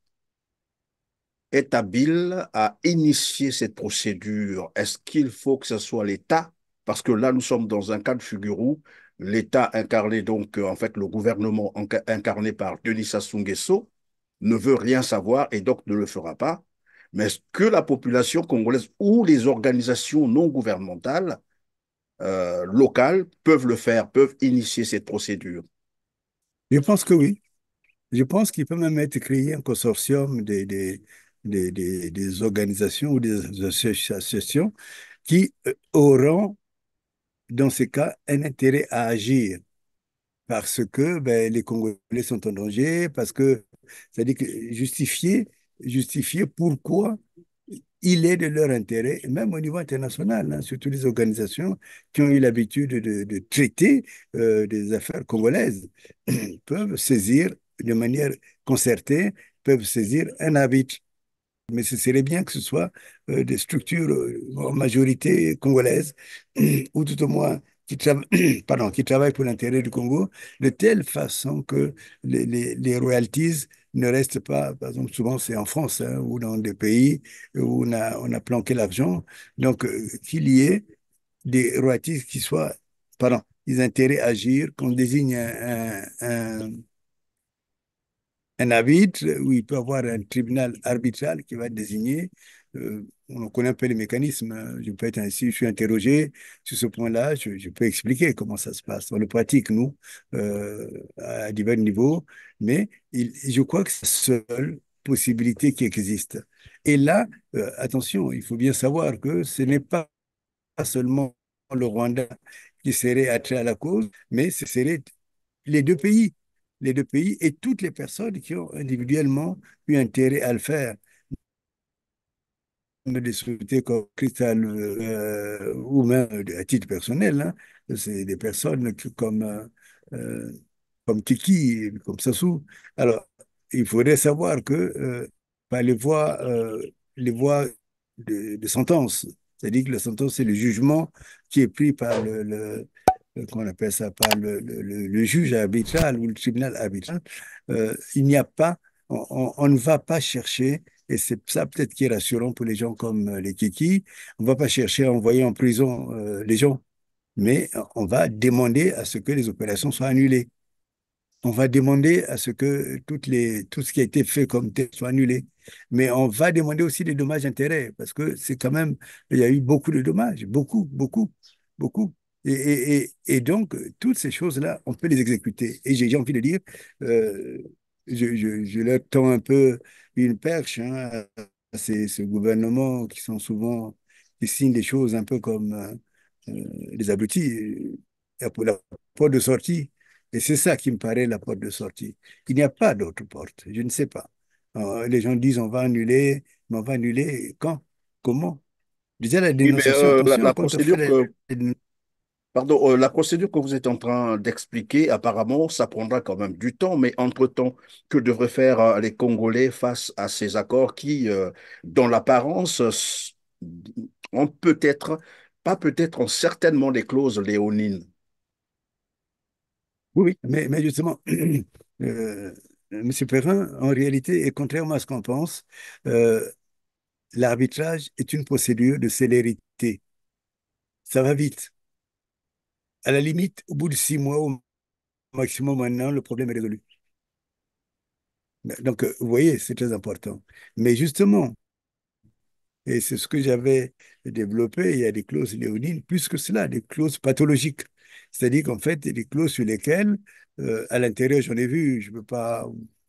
est habile à initier cette procédure? Est-ce qu'il faut que ce soit l'État? Parce que là, nous sommes dans un cas de figure où l'État incarné, donc en fait le gouvernement incarné par Denis Sassou Nguesso, ne veut rien savoir et donc ne le fera pas. Mais est-ce que la population congolaise ou les organisations non gouvernementales locales peuvent le faire, peuvent initier cette procédure? Je pense que oui. Je pense qu'il peut même être créé un consortium des organisations ou des associations qui auront, dans ces cas, un intérêt à agir parce que ben, les Congolais sont en danger, parce que, c'est-à-dire que justifier pourquoi il est de leur intérêt, même au niveau international, hein, surtout les organisations qui ont eu l'habitude de traiter des affaires congolaises, peuvent saisir de manière concertée, peuvent saisir un arbitre. Mais ce serait bien que ce soit des structures en majorité congolaises, ou tout au moins pardon, qui travaillent pour l'intérêt du Congo, de telle façon que les royalties ne restent pas, par exemple, souvent c'est en France hein, ou dans des pays où on a planqué l'argent, donc qu'il y ait des royalties qui soient, pardon, des intérêts à agir, qu'on désigne un arbitre où il peut avoir un tribunal arbitral qui va être désigné. On connaît un peu les mécanismes, hein. Je peux être ainsi, je suis interrogé sur ce point-là, je peux expliquer comment ça se passe. On le pratique, nous, à divers niveaux, mais je crois que c'est la seule possibilité qui existe. Et là, attention, il faut bien savoir que ce n'est pas seulement le Rwanda qui serait attrait à la cause, mais ce serait les deux pays, les deux pays et toutes les personnes qui ont individuellement eu intérêt à le faire. Des sociétés comme Cristal ou même à titre personnel, hein, c'est des personnes euh, comme Kiki, comme Sassou. Alors, il faudrait savoir que par les voies de sentence, c'est-à-dire que la sentence, c'est le jugement qui est pris par qu'on appelle ça, par le juge arbitral ou le tribunal arbitral, il n'y a pas, on ne va pas chercher, et c'est ça peut-être qui est rassurant pour les gens comme les Kiki, on ne va pas chercher à envoyer en prison les gens, mais on va demander à ce que les opérations soient annulées. on va demander à ce que tout ce qui a été fait comme tel soit annulé. Mais on va demander aussi des dommages-intérêts, parce que c'est quand même, il y a eu beaucoup de dommages, beaucoup, beaucoup, beaucoup. Et donc, toutes ces choses-là, on peut les exécuter. Et j'ai envie de dire, euh, je leur tends un peu une perche, hein, à ces gouvernements qui sont souvent, qui signent des choses un peu comme des abrutis, pour la porte de sortie. Et c'est ça qui me paraît la porte de sortie. Il n'y a pas d'autre porte. Je ne sais pas. Les gens disent on va annuler, mais on va annuler quand? Comment? Déjà la Oui, mais dénonciation, attention, la quand on fait procédure pardon, la procédure que vous êtes en train d'expliquer, apparemment, ça prendra quand même du temps, mais entre-temps, que devraient faire les Congolais face à ces accords qui, dans l'apparence, ont peut-être, pas peut-être, ont certainement des clauses léonines. Oui, oui, mais justement, euh, Monsieur Perrin, en réalité, et contrairement à ce qu'on pense, euh, l'arbitrage est une procédure de célérité. Ça va vite. À la limite, au bout de 6 mois au maximum, maintenant, le problème est résolu. Donc, vous voyez, c'est très important. Mais justement, et c'est ce que j'avais développé. Il y a des clauses léonines, plus que cela, des clauses pathologiques. C'est-à-dire qu'en fait, il y a des clauses sur lesquelles, à l'intérieur, j'en ai vu, je ne peux pas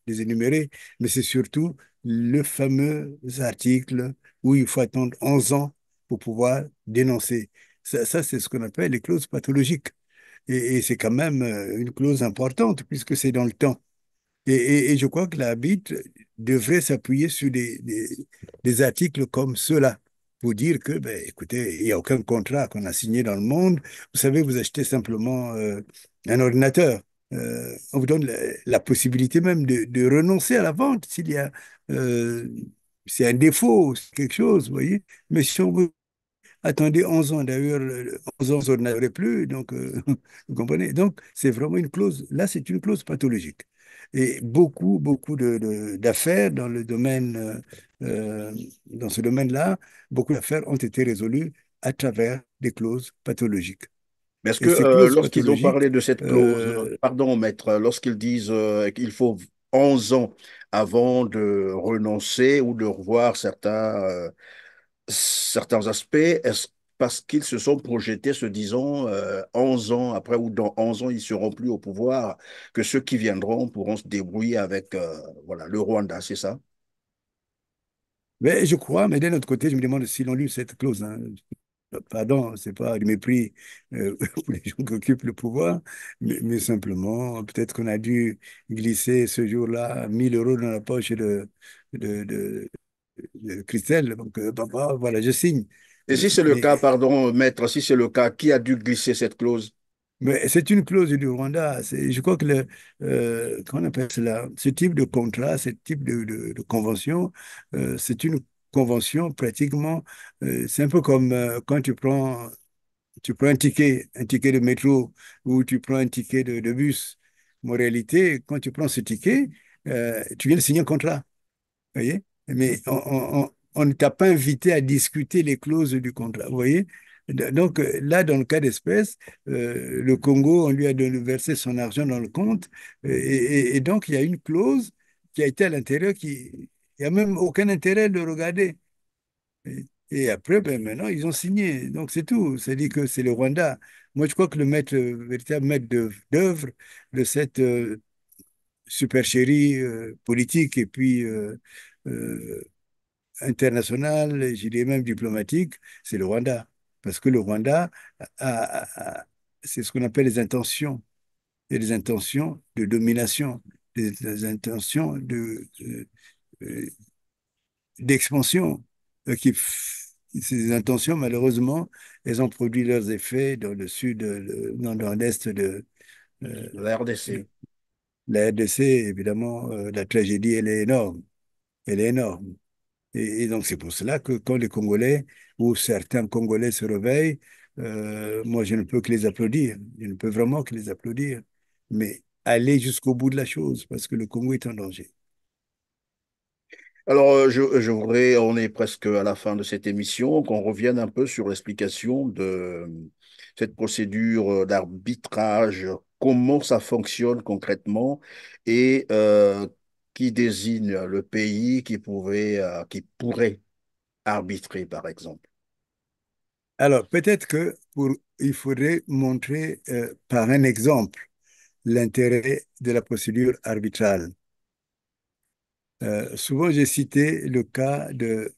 les énumérer, mais c'est surtout le fameux article où il faut attendre 11 ans pour pouvoir dénoncer. Ça, c'est ce qu'on appelle les clauses pathologiques. Et c'est quand même une clause importante puisque c'est dans le temps. Et je crois que l'arbitre devrait s'appuyer sur des articles comme ceux-là pour dire que, ben, écoutez, il n'y a aucun contrat qu'on a signé dans le monde. Vous savez, vous achetez simplement un ordinateur. On vous donne la possibilité même de renoncer à la vente s'il y a euh, c'est un défaut, c'est quelque chose, vous voyez. Mais si on veut attendez 11 ans, d'ailleurs, 11 ans, on n'aurait plus, donc, vous comprenez? Donc, c'est vraiment une clause, là, c'est une clause pathologique. Et beaucoup, beaucoup d'affaires dans le domaine, dans ce domaine-là, beaucoup d'affaires ont été résolues à travers des clauses pathologiques. Mais est-ce que Et ces clauses lorsqu'ils ont pathologiques, parlé de cette clause, euh, pardon, maître, lorsqu'ils disent qu'il faut 11 ans avant de renoncer ou de revoir certains aspects, est-ce parce qu'ils se sont projetés, se disant 11 ans après ou dans 11 ans, ils seront plus au pouvoir, que ceux qui viendront pourront se débrouiller avec voilà, le Rwanda, c'est ça? mais je crois, mais d'un autre côté, je me demande s'ils ont lu cette clause, hein. Pardon, c'est pas du mépris pour les gens qui occupent le pouvoir, mais simplement, peut-être qu'on a dû glisser ce jour-là 1 000 € dans la poche de, de, de Christelle. Donc, papa, voilà, je signe. Et si c'est le Mais, cas, pardon, maître, si c'est le cas, qui a dû glisser cette clause? mais c'est une clause du Rwanda. Je crois que comment on appelle cela? Ce type de contrat, ce type de convention, c'est une convention pratiquement, c'est un peu comme quand tu prends un ticket de métro ou tu prends un ticket de bus. En réalité, quand tu prends ce ticket, tu viens de signer un contrat, voyez? Mais on ne t'a pas invité à discuter les clauses du contrat, vous voyez? Donc là, dans le cas d'espèce, le Congo, on lui a versé son argent dans le compte et donc il y a une clause qui a été à l'intérieur il n'y a même aucun intérêt de regarder. Et après, ben, maintenant, ils ont signé. Donc, c'est tout. C'est-à-dire que c'est le Rwanda. Moi, je crois que le maître, véritable maître d'œuvre de cette supercherie politique et puis euh, internationale, et je dirais même diplomatique, c'est le Rwanda. Parce que le Rwanda, c'est ce qu'on appelle les intentions. Il y a des intentions de domination, des intentions euh, d'expansion ces intentions, malheureusement, elles ont produit leurs effets dans le sud, dans l'est de La RDC. la RDC. Évidemment, la tragédie, elle est énorme. Elle est énorme. Et donc, c'est pour cela que quand les Congolais ou certains Congolais se réveillent, moi, je ne peux que les applaudir. Je ne peux vraiment que les applaudir. Mais aller jusqu'au bout de la chose, parce que le Congo est en danger. Alors, je voudrais, on est presque à la fin de cette émission, qu'on revienne un peu sur l'explication de cette procédure d'arbitrage comment ça fonctionne concrètement et qui désigne le pays qui pourrait arbitrer, par exemple. Alors, peut-être que il faudrait montrer par un exemple l'intérêt de la procédure arbitrale. Souvent, j'ai cité le cas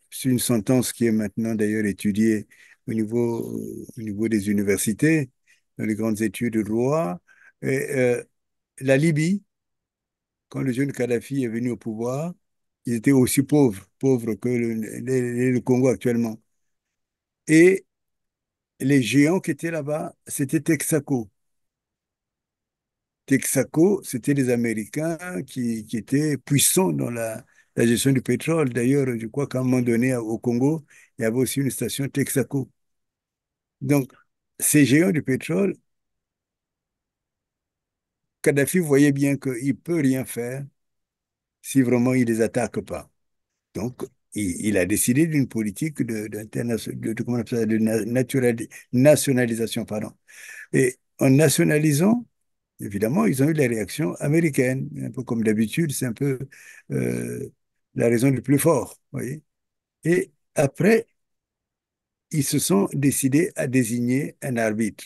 c'est une sentence qui est maintenant d'ailleurs étudiée au niveau des universités, dans les grandes études de droit. Et, la Libye, quand le jeune Kadhafi est venu au pouvoir, ils étaient aussi pauvres que le Congo actuellement. Et les géants qui étaient là-bas, c'était Texaco. Texaco, c'était les Américains qui étaient puissants dans la gestion du pétrole. D'ailleurs, je crois qu'à un moment donné, au Congo, il y avait aussi une station Texaco. Donc, ces géants du pétrole, Kadhafi voyait bien qu'il ne peut rien faire si vraiment il ne les attaque pas. Donc, il a décidé d'une politique comment on appelle ça, nationalisation, pardon. Et en nationalisant, évidemment, ils ont eu les réactions américaines. Un peu comme d'habitude, c'est un peu euh, la raison du plus fort, voyez. Et après, ils se sont décidés à désigner un arbitre.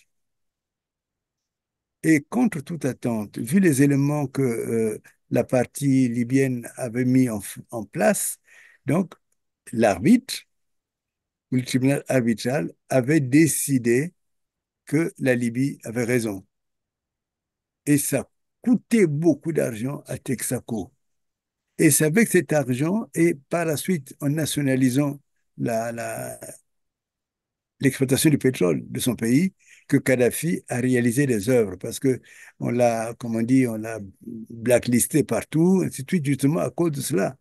Et contre toute attente, vu les éléments que la partie libyenne avait mis en place, donc l'arbitre, ou le tribunal arbitral, avait décidé que la Libye avait raison. Et ça coûtait beaucoup d'argent à Texaco. Et c'est avec cet argent, et par la suite, en nationalisant la, la- l'exploitation du pétrole de son pays, que Kadhafi a réalisé des œuvres. Parce que on l'a, comme on dit, on l'a blacklisté partout, ainsi de suite, justement à cause de cela.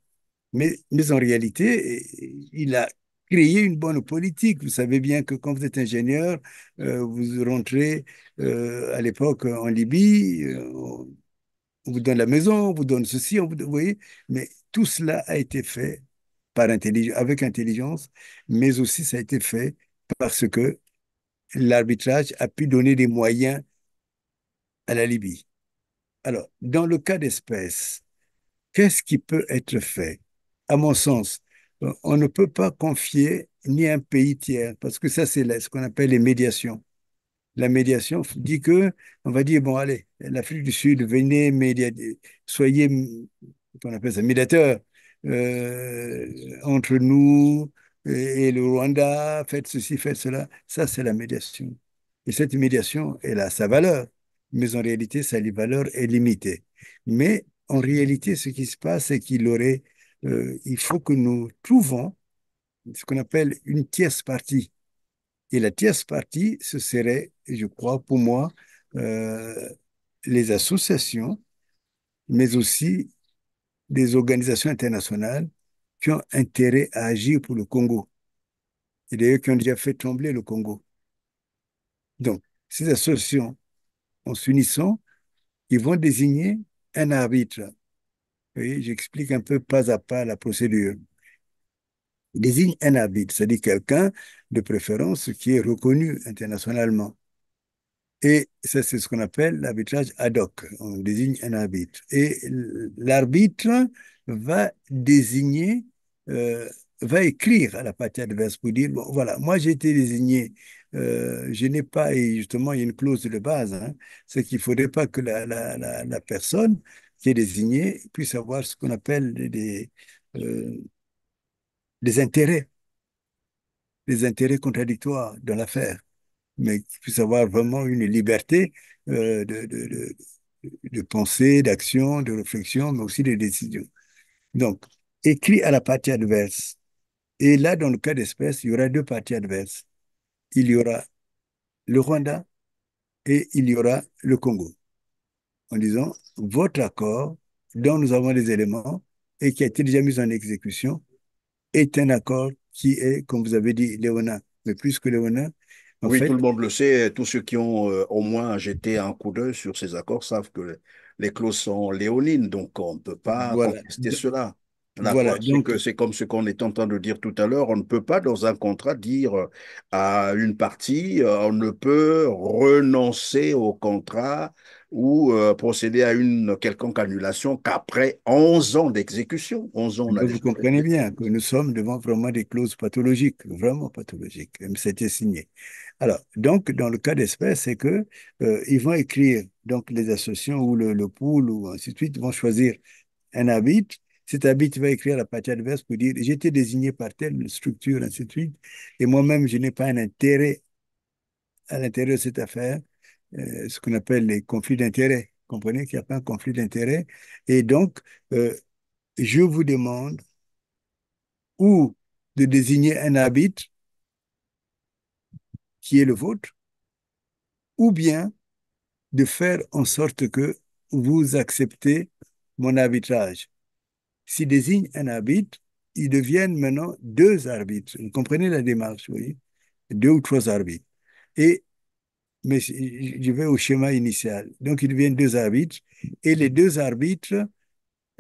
Mais en réalité, il a créé une bonne politique. Vous savez bien que quand vous êtes ingénieur, vous rentrez à l'époque en Libye, on vous donne la maison, on vous donne ceci, vous voyez, mais tout cela a été fait avec intelligence, mais aussi ça a été fait parce que l'arbitrage a pu donner des moyens à la Libye. Alors, dans le cas d'espèce, qu'est-ce qui peut être fait? À mon sens, on ne peut pas confier ni un pays tiers, parce que ça, c'est ce qu'on appelle les médiations. La médiation dit que, on va dire, bon, allez, l'Afrique du Sud, venez, soyez, qu'on appelle ça, médiateur entre nous et le Rwanda, faites ceci, faites cela. Ça, c'est la médiation. Et cette médiation, elle a sa valeur, mais en réalité, sa valeur est limitée. Mais en réalité, ce qui se passe, c'est il faut que nous trouvons ce qu'on appelle une tierce partie. Et la tierce partie, ce serait, je crois, pour moi, euh, les associations, mais aussi des organisations internationales qui ont intérêt à agir pour le Congo. Et d'ailleurs, qui ont déjà fait trembler le Congo. Donc, ces associations, en s'unissant, ils vont désigner un arbitre. Vous voyez, j'explique un peu pas à pas la procédure. Ils désignent un arbitre, c'est-à-dire quelqu'un de préférence qui est reconnu internationalement. Et ça, c'est ce qu'on appelle l'arbitrage ad hoc. On désigne un arbitre. Et l'arbitre va désigner, euh, va écrire à la partie adverse pour dire, bon, voilà, moi j'ai été désigné, je n'ai pas, et justement, il y a une clause de base, hein, c'est qu'il ne faudrait pas que la personne qui est désignée puisse avoir ce qu'on appelle euh, des des intérêts contradictoires dans l'affaire, mais qu'il puisse avoir vraiment une liberté euh, de, de, de, de pensée, d'action, de réflexion, mais aussi de décision. Donc, écrit à la partie adverse. Et là, dans le cas d'espèce, il y aura deux parties adverses. Il y aura le Rwanda et il y aura le Congo. En disant, votre accord, dont nous avons les éléments et qui a été déjà mis en exécution, est un accord qui est, comme vous avez dit, léonin. Mais plus que léonin, en Oui, tout le fait, monde le sait. Tous ceux qui ont au moins jeté un coup d'œil sur ces accords savent que les clauses sont léonines, donc on ne peut pas voilà. contester cela. D'accord. Voilà, C'est donc que c'est comme ce qu'on est en train de dire tout à l'heure. On ne peut pas, dans un contrat, dire à une partie, on ne peut renoncer au contrat ou procéder à une quelconque annulation qu'après 11 ans d'exécution. 11 ans, on a vous déjà comprenez bien que nous sommes devant vraiment des clauses pathologiques, vraiment pathologiques, même c'était signé. Alors, donc, dans le cas d'espèce, c'est que ils vont écrire, donc les associations ou le pool ou ainsi de suite vont choisir un arbitre. Cet arbitre va écrire à la partie adverse pour dire, j'ai été désigné par telle structure, ainsi de suite, et moi-même, je n'ai pas un intérêt à l'intérieur de cette affaire, ce qu'on appelle les conflits d'intérêts. Vous comprenez qu'il n'y a pas un conflit d'intérêts. Et donc, euh, je vous demande ou de désigner un arbitre qui est le vôtre, ou bien de faire en sorte que vous acceptez mon arbitrage. S'il désigne un arbitre, ils deviennent maintenant deux arbitres. Vous comprenez la démarche, vous voyez? Deux ou trois arbitres. Et, mais je vais au schéma initial. Donc, ils deviennent deux arbitres. Et les deux arbitres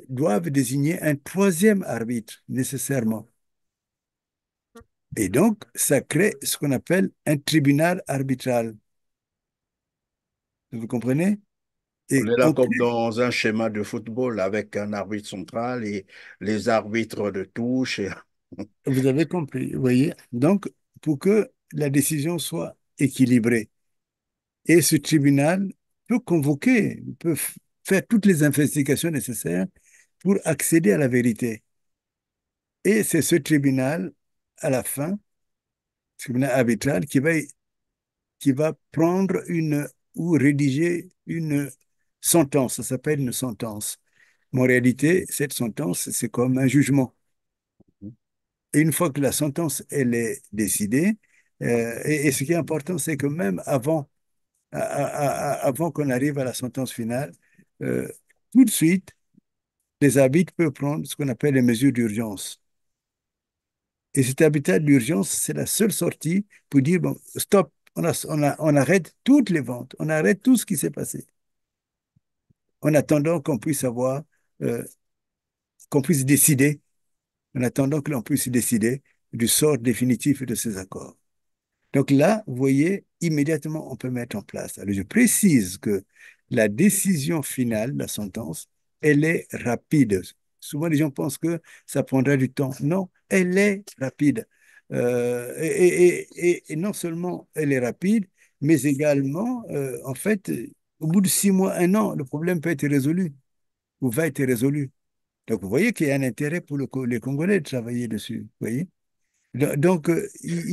doivent désigner un troisième arbitre, nécessairement. Et donc, ça crée ce qu'on appelle un tribunal arbitral. Vous comprenez? On Et est là on comme crée, dans un schéma de football avec un arbitre central et les arbitres de touche. vous avez compris, vous voyez? Donc, pour que la décision soit équilibrée, et ce tribunal peut convoquer, peut faire toutes les investigations nécessaires pour accéder à la vérité. Et c'est ce tribunal, à la fin, tribunal arbitral, qui va prendre une ou rédiger une sentence. Ça s'appelle une sentence. Mais en réalité, cette sentence, c'est comme un jugement. Et une fois que la sentence, elle est décidée, et ce qui est important, c'est que même avant qu'on arrive à la sentence finale, euh, tout de suite, les arbitres peuvent prendre ce qu'on appelle les mesures d'urgence. Et cet habitat d'urgence, c'est la seule sortie pour dire, bon, stop, on arrête toutes les ventes, on arrête tout ce qui s'est passé, en attendant qu'on puisse avoir, euh, qu'on puisse décider, en attendant que l'on puisse décider du sort définitif de ces accords. Donc là, vous voyez, immédiatement, on peut mettre en place. Alors, je précise que la décision finale, la sentence, elle est rapide. Souvent, les gens pensent que ça prendra du temps. Non, elle est rapide. Et non seulement elle est rapide, mais également, en fait, au bout de 6 mois, un an, le problème peut être résolu ou va être résolu. Donc, vous voyez qu'il y a un intérêt pour les Congolais de travailler dessus. Vous voyez? Donc,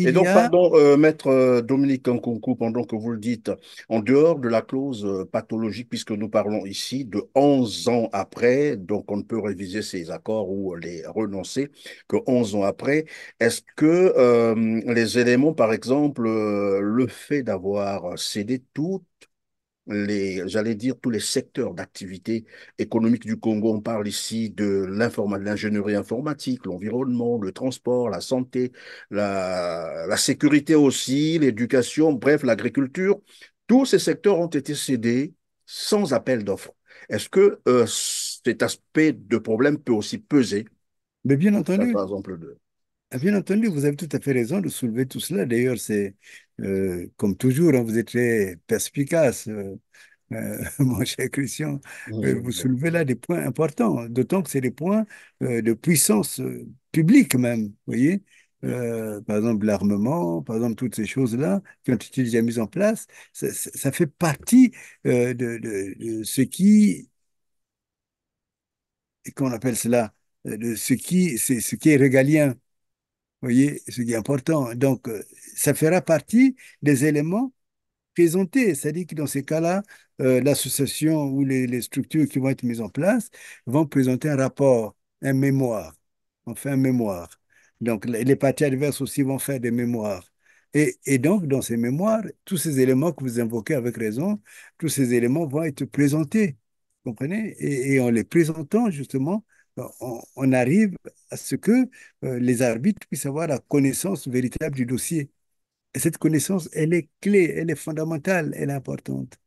Et il y donc, a pardon, maître Dominique Nkunku, pendant que vous le dites, en dehors de la clause pathologique, puisque nous parlons ici de 11 ans après, donc on ne peut réviser ces accords ou les renoncer que 11 ans après, est-ce que les éléments, par exemple, le fait d'avoir cédé tout j'allais dire, tous les secteurs d'activité économique du Congo. On parle ici de l'ingénierie informatique, l'environnement, le transport, la santé, la sécurité aussi, l'éducation, bref, l'agriculture. Tous ces secteurs ont été cédés sans appel d'offres. Est-ce que cet aspect de problème peut aussi peser, mais par exemple, de... bien entendu, vous avez tout à fait raison de soulever tout cela. D'ailleurs, c'est comme toujours, hein, vous êtes très perspicace, mon cher Christian. Je Vous vous en soulevez prie. là des points importants, d'autant que c'est des points de puissance publique même. Vous voyez, par exemple l'armement, par exemple toutes ces choses-là qui ont été déjà mises en place, ça fait partie de ce qui, qu'on appelle cela, de ce qui est régalien. Vous voyez, ce qui est important. Donc, ça fera partie des éléments présentés. C'est-à-dire que dans ces cas-là, l'association ou les structures qui vont être mises en place vont présenter un rapport, un mémoire. On fait un mémoire. Donc, les parties adverses aussi vont faire des mémoires. Et donc, dans ces mémoires, tous ces éléments que vous invoquez avec raison, tous ces éléments vont être présentés. Vous comprenez? Et en les présentant, justement, on arrive à ce que les arbitres puissent avoir la connaissance véritable du dossier. Et cette connaissance, elle est clé, elle est fondamentale, elle est importante.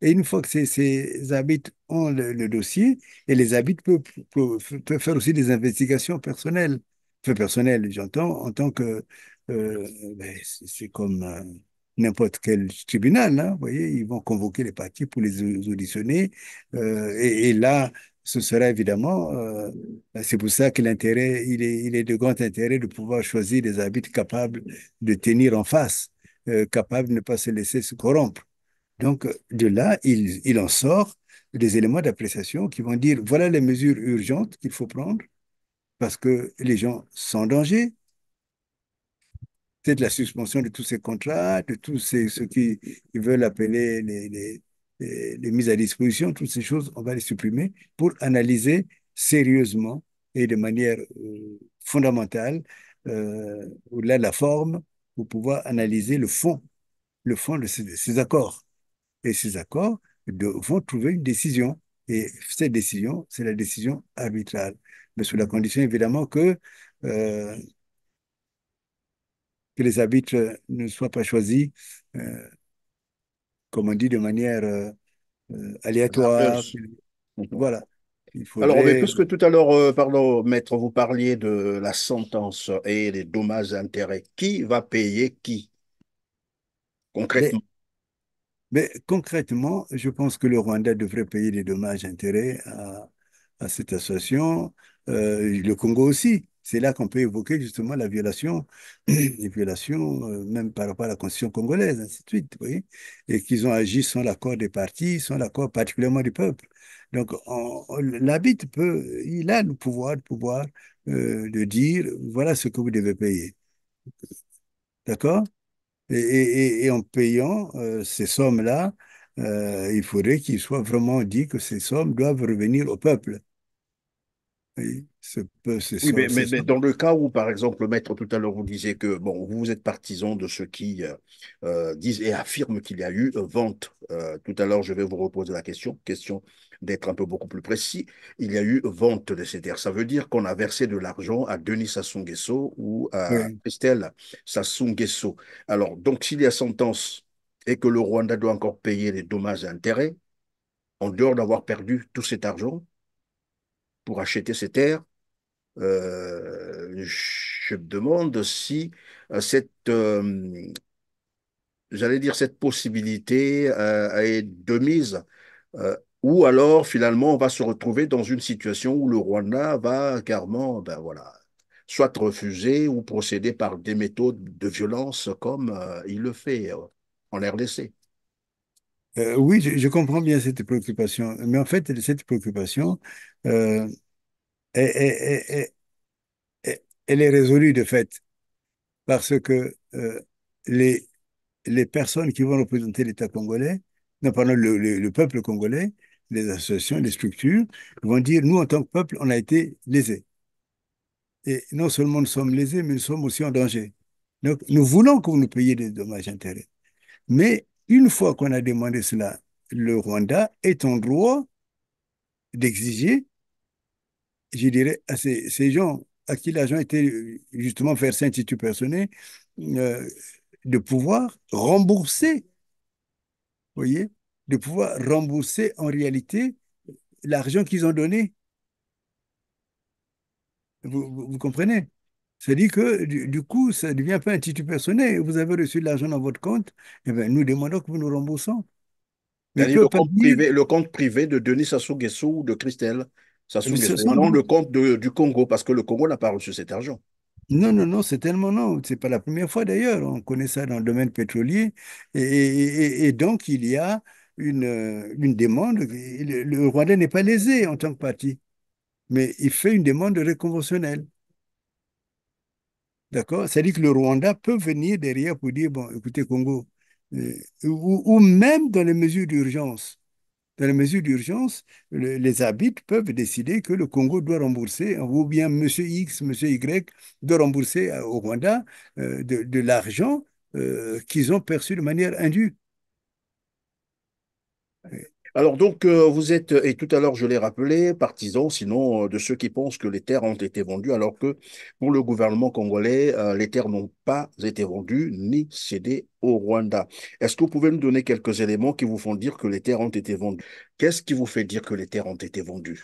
Et une fois que ces arbitres ont le dossier, et les arbitres peuvent faire aussi des investigations personnelles. Enfin, personnelles, j'entends, en tant que... ben, c'est comme n'importe quel tribunal, hein, vous voyez, ils vont convoquer les parties pour les auditionner. Et là, ce sera évidemment... c'est pour ça que l'intérêt, il est de grand intérêt de pouvoir choisir des arbitres capables de tenir en face, capables de ne pas se laisser se corrompre. Donc, de là, il en sort des éléments d'appréciation qui vont dire, voilà les mesures urgentes qu'il faut prendre parce que les gens sont en danger. C'est la suspension de tous ces contrats, de tous ceux qui veulent appeler les mises à disposition, toutes ces choses, on va les supprimer pour analyser sérieusement et de manière fondamentale, au-delà de la forme, pour pouvoir analyser le fond de ces accords. Et ces accords vont trouver une décision. Et cette décision, c'est la décision arbitrale. Mais sous la condition, évidemment, euh, que les arbitres ne soient pas choisis, euh, comme on dit, de manière aléatoire. Hasardeuse. Mhm. Voilà. Il Alors, mais faudrait... puisque tout à l'heure, pardon, maître, vous parliez de la sentence et des dommages et intérêts, qui va payer qui Mais concrètement? Mais concrètement, je pense que le Rwanda devrait payer des dommages et intérêts à cette association, le Congo aussi. C'est là qu'on peut évoquer justement la violation, les violations, même par rapport à la constitution congolaise, ainsi de suite, vous voyez, et qu'ils ont agi sans l'accord des partis, sans l'accord particulièrement du peuple. Donc, l'arbitre peut, il a le pouvoir de dire, voilà ce que vous devez payer. D'accord? Et en payant ces sommes-là, il faudrait qu'il soit vraiment dit que ces sommes doivent revenir au peuple. Et Oui, ces mais sommes, dans le cas où, par exemple, maître, tout à l'heure, vous disiez que, bon, vous êtes partisan de ceux qui disent et affirment qu'il y a eu vente. Tout à l'heure, je vais vous reposer la question d'être un peu beaucoup plus précis. Il y a eu vente de ces terres. Ça veut dire qu'on a versé de l'argent à Denis Sassou Nguesso ou à oui. Christelle Sassou Nguesso. Alors, donc, s'il y a sentence et que le Rwanda doit encore payer les dommages et intérêts, en dehors d'avoir perdu tout cet argent pour acheter ces terres, je me demande si cette, j'allais dire, cette possibilité est de mise, ou alors finalement on va se retrouver dans une situation où le Rwanda va carrément, ben voilà, soit refuser ou procéder par des méthodes de violence comme il le fait en RDC. Oui, je comprends bien cette préoccupation, mais en fait, cette préoccupation, euh, est- est- est- est- elle est résolue de fait, parce que les, les personnes qui vont représenter l'État congolais, non, pardon, le peuple congolais, les associations, les structures, vont dire, nous, en tant que peuple, on a été lésés. Et non seulement nous sommes lésés, mais nous sommes aussi en danger. Donc, nous voulons que vous nous payiez des dommages et intérêts. Mais une fois qu'on a demandé cela, le Rwanda est en droit d'exiger, je dirais, à ces gens à qui l'argent était justement versé à un titre personnel, euh, de pouvoir rembourser, vous voyez, de pouvoir rembourser en réalité l'argent qu'ils ont donné. Vous comprenez? C'est-à-dire que du coup, ça devient un peu un titre personnel. Vous avez reçu de l'argent dans votre compte, eh bien, nous demandons que vous nous remboursons. Mais ils ne C'est-à-dire peuvent pas dire, le compte privé de Denis Sassou Nguesso ou de Christelle Sassou ce Nguesso, sont non le compte du Congo, parce que le Congo n'a pas reçu cet argent. non, non, non, c'est tellement non. C'est pas la première fois d'ailleurs. On connaît ça dans le domaine pétrolier. Et donc, il y a une demande. Le Rwanda n'est pas lésé en tant que parti, mais il fait une demande réconventionnelle. D'accord? C'est-à-dire que le Rwanda peut venir derrière pour dire, bon, écoutez, Congo, ou même dans les mesures d'urgence. Dans les mesures d'urgence, les arbitres peuvent décider que le Congo doit rembourser, ou bien Monsieur X, Monsieur Y doit rembourser au Rwanda de l'argent qu'ils ont perçu de manière indue. Alors donc, vous êtes, et tout à l'heure je l'ai rappelé, partisan, sinon de ceux qui pensent que les terres ont été vendues, alors que pour le gouvernement congolais, les terres n'ont pas été vendues ni cédées au Rwanda. Est-ce que vous pouvez nous donner quelques éléments qui vous font dire que les terres ont été vendues? Qu'est-ce qui vous fait dire que les terres ont été vendues?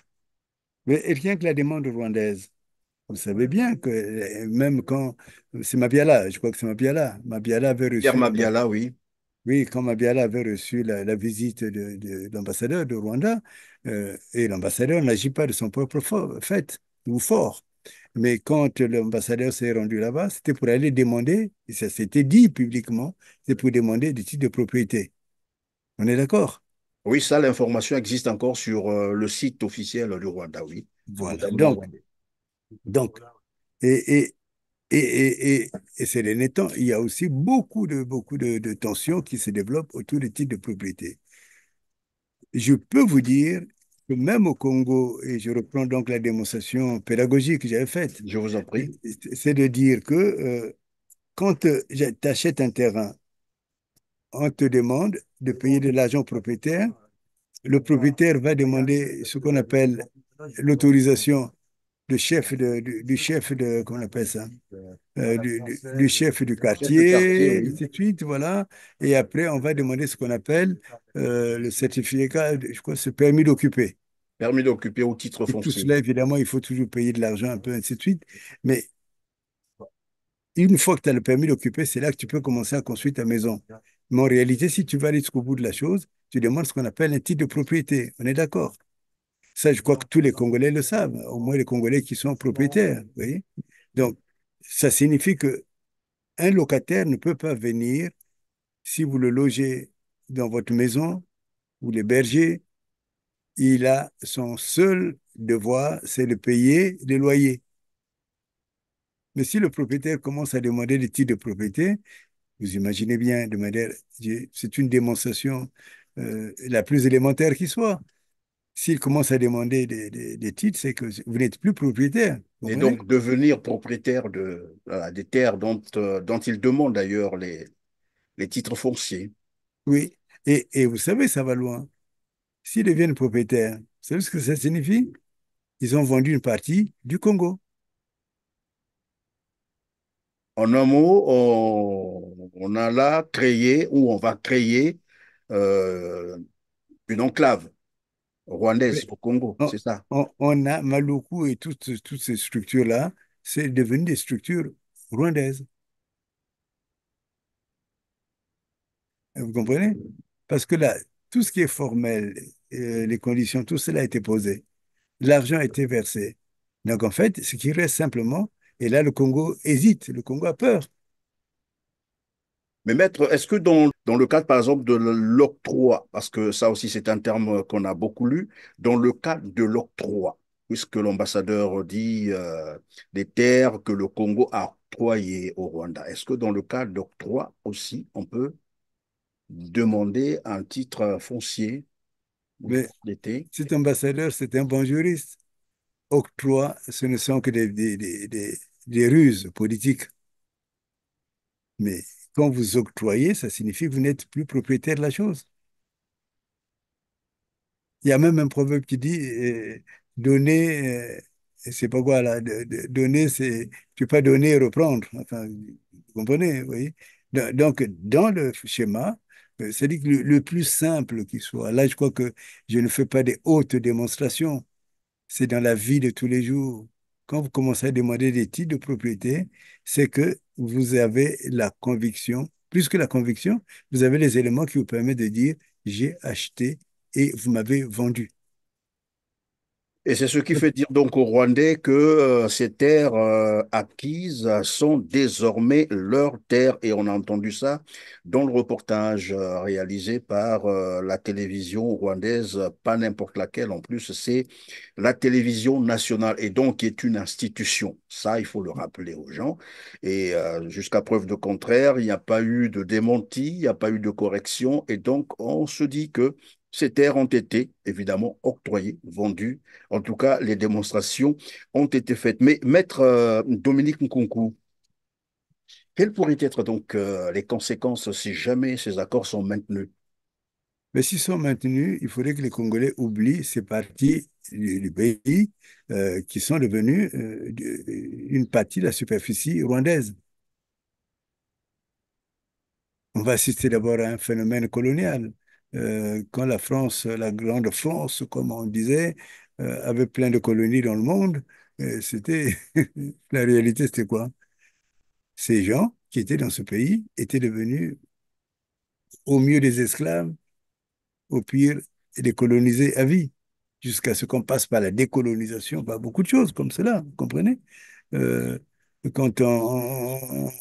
Mais rien que la demande rwandaise, vous savez bien que même quand c'est Mabiala, je crois que c'est Mabiala, Mabiala avait Pierre reçu Mabiala, oui. oui, quand Mabiala avait reçu la visite de l'ambassadeur de Rwanda, et l'ambassadeur n'agit pas de son propre fait ou fort. Mais quand l'ambassadeur s'est rendu là-bas, c'était pour aller demander, et ça s'était dit publiquement, c'est pour demander des titres de propriété. On est d'accord? Oui, ça, l'information existe encore sur le site officiel du Rwanda, oui, du Voilà. gouvernement rwandais. Donc, et, et, et, et, et, et ces derniers temps, il y a aussi beaucoup de tensions qui se développent autour des titres de propriété. Je peux vous dire que même au Congo, et je reprends donc la démonstration pédagogique que j'avais faite, Je vous en prie. c'est de dire que quand tu achètes un terrain, on te demande de payer de l'argent au propriétaire. Le propriétaire va demander ce qu'on appelle l'autorisation du chef de, comment on appelle ça? Du chef du Chef de quartier, quartier, oui. ainsi de suite, voilà. Et après, on va demander ce qu'on appelle le certificat, je crois, ce permis d'occuper. Permis d'occuper au titre Et tout foncier. cela, évidemment, il faut toujours payer de l'argent un peu, ainsi de suite. Mais une fois que tu as le permis d'occuper, c'est là que tu peux commencer à construire ta maison. Mais en réalité, si tu vas aller jusqu'au bout de la chose, tu demandes ce qu'on appelle un titre de propriété. On est d'accord? Ça, je crois que tous les Congolais le savent, au moins les Congolais qui sont propriétaires. Vous voyez. Donc, ça signifie que un locataire ne peut pas venir, si vous le logez dans votre maison ou l'hébergez, il a son seul devoir, c'est de payer les loyers. Mais si le propriétaire commence à demander des titres de propriété, vous imaginez bien, de manière, c'est une démonstration la plus élémentaire qui soit. S'il commence à demander des titres, c'est que vous n'êtes plus propriétaire. Vous Et comprenez? donc devenir propriétaire de, voilà, des terres dont il demande d'ailleurs les titres fonciers. Oui. Et vous savez, ça va loin. S'ils deviennent propriétaires, vous savez ce que ça signifie? Ils ont vendu une partie du Congo. En un mot, on a là créé ou on va créer euh, une enclave rwandaise Mais au Congo, On, c'est ça. on a Maluku et toutes ces structures-là, c'est devenu des structures rwandaises. Vous comprenez? Parce que là, tout ce qui est formel, les conditions, tout cela a été posé. L'argent a été versé. Donc, en fait, ce qui reste simplement, et là, le Congo hésite, le Congo a peur. Mais maître, est-ce que dans le cadre, par exemple, de l'octroi, parce que ça aussi c'est un terme qu'on a beaucoup lu, dans le cadre de l'octroi, puisque l'ambassadeur dit des terres que le Congo a octroyées au Rwanda, est-ce que dans le cadre d'octroi aussi, on peut demander un titre foncier ou de Mais propriété? cet ambassadeur, c'est un bon juriste. Octroi, ce ne sont que des ruses politiques. Mais quand vous octroyez, ça signifie que vous n'êtes plus propriétaire de la chose. Il y a même un proverbe qui dit donner, c'est pas quoi là, donner, c'est tu peux pas donner et reprendre. Enfin, vous comprenez, vous voyez? Donc, dans le schéma, c'est-à-dire que le plus simple qui soit. Là, je crois que je ne fais pas des hautes démonstrations. C'est dans la vie de tous les jours. Quand vous commencez à demander des titres de propriété, c'est que vous avez la conviction, plus que la conviction, vous avez les éléments qui vous permettent de dire j'ai acheté et vous m'avez vendu. Et c'est ce qui fait dire donc aux Rwandais que ces terres acquises sont désormais leurs terres. Et on a entendu ça dans le reportage réalisé par la télévision rwandaise, pas n'importe laquelle en plus, c'est la télévision nationale et donc qui est une institution. Ça, il faut le rappeler aux gens. Et jusqu'à preuve de contraire, il n'y a pas eu de démenti, il n'y a pas eu de correction. Et donc, on se dit que ces terres ont été évidemment octroyées, vendues. En tout cas, les démonstrations ont été faites. Mais maître Dominique Nkunku, quelles pourraient être donc les conséquences si jamais ces accords sont maintenus? Mais s'ils sont maintenus, il faudrait que les Congolais oublient ces parties du pays qui sont devenues une partie de la superficie rwandaise. On va assister d'abord à un phénomène colonial. Quand la France, la grande France, comme on disait, avait plein de colonies dans le monde, c'était la réalité, c'était quoi? Ces gens qui étaient dans ce pays étaient devenus au mieux des esclaves, au pire des colonisés à vie, jusqu'à ce qu'on passe par la décolonisation, par beaucoup de choses comme cela, vous comprenez? Euh, quand on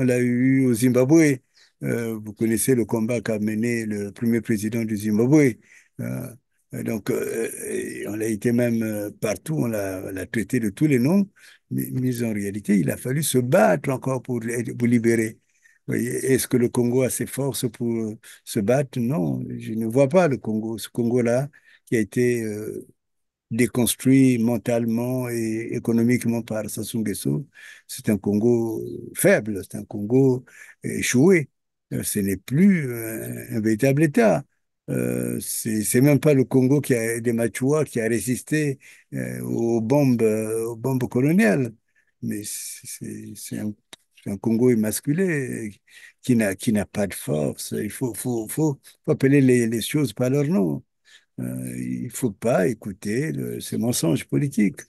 l'a eu au Zimbabwe. Vous connaissez le combat qu'a mené le premier président du Zimbabwe. Euh, on a été même partout, on l'a traité de tous les noms, mais en réalité, il a fallu se battre encore pour libérer. Vous voyez, est-ce que le Congo a ses forces pour se battre? Non, je ne vois pas le Congo. Ce Congo-là, qui a été déconstruit mentalement et économiquement par Sassou Nguesso, c'est un Congo faible, c'est un Congo échoué. Ce n'est plus un véritable État. C'est même pas le Congo des Machua qui a résisté aux bombes coloniales, mais c'est un Congo émasculé qui n'a pas de force. Faut appeler les choses par leur nom. Il ne faut pas écouter ces mensonges politiques.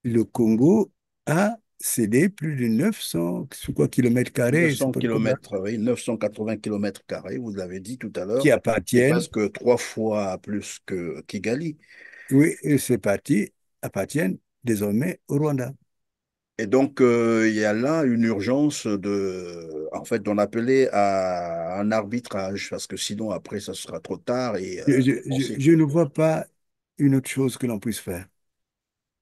Le Congo a cédé plus de 900 je crois, kilomètres carrés, je sais 900 pas combien, kilomètres, oui, 980 kilomètres carrés, vous l'avez dit tout à l'heure. qui C'est appartiennent, presque trois fois plus que Kigali. oui, et ces parties appartiennent désormais au Rwanda. Et donc, il y a là une urgence en fait, d'en appeler à un arbitrage, parce que sinon, après, ça sera trop tard et on sait. Je ne vois pas une autre chose que l'on puisse faire.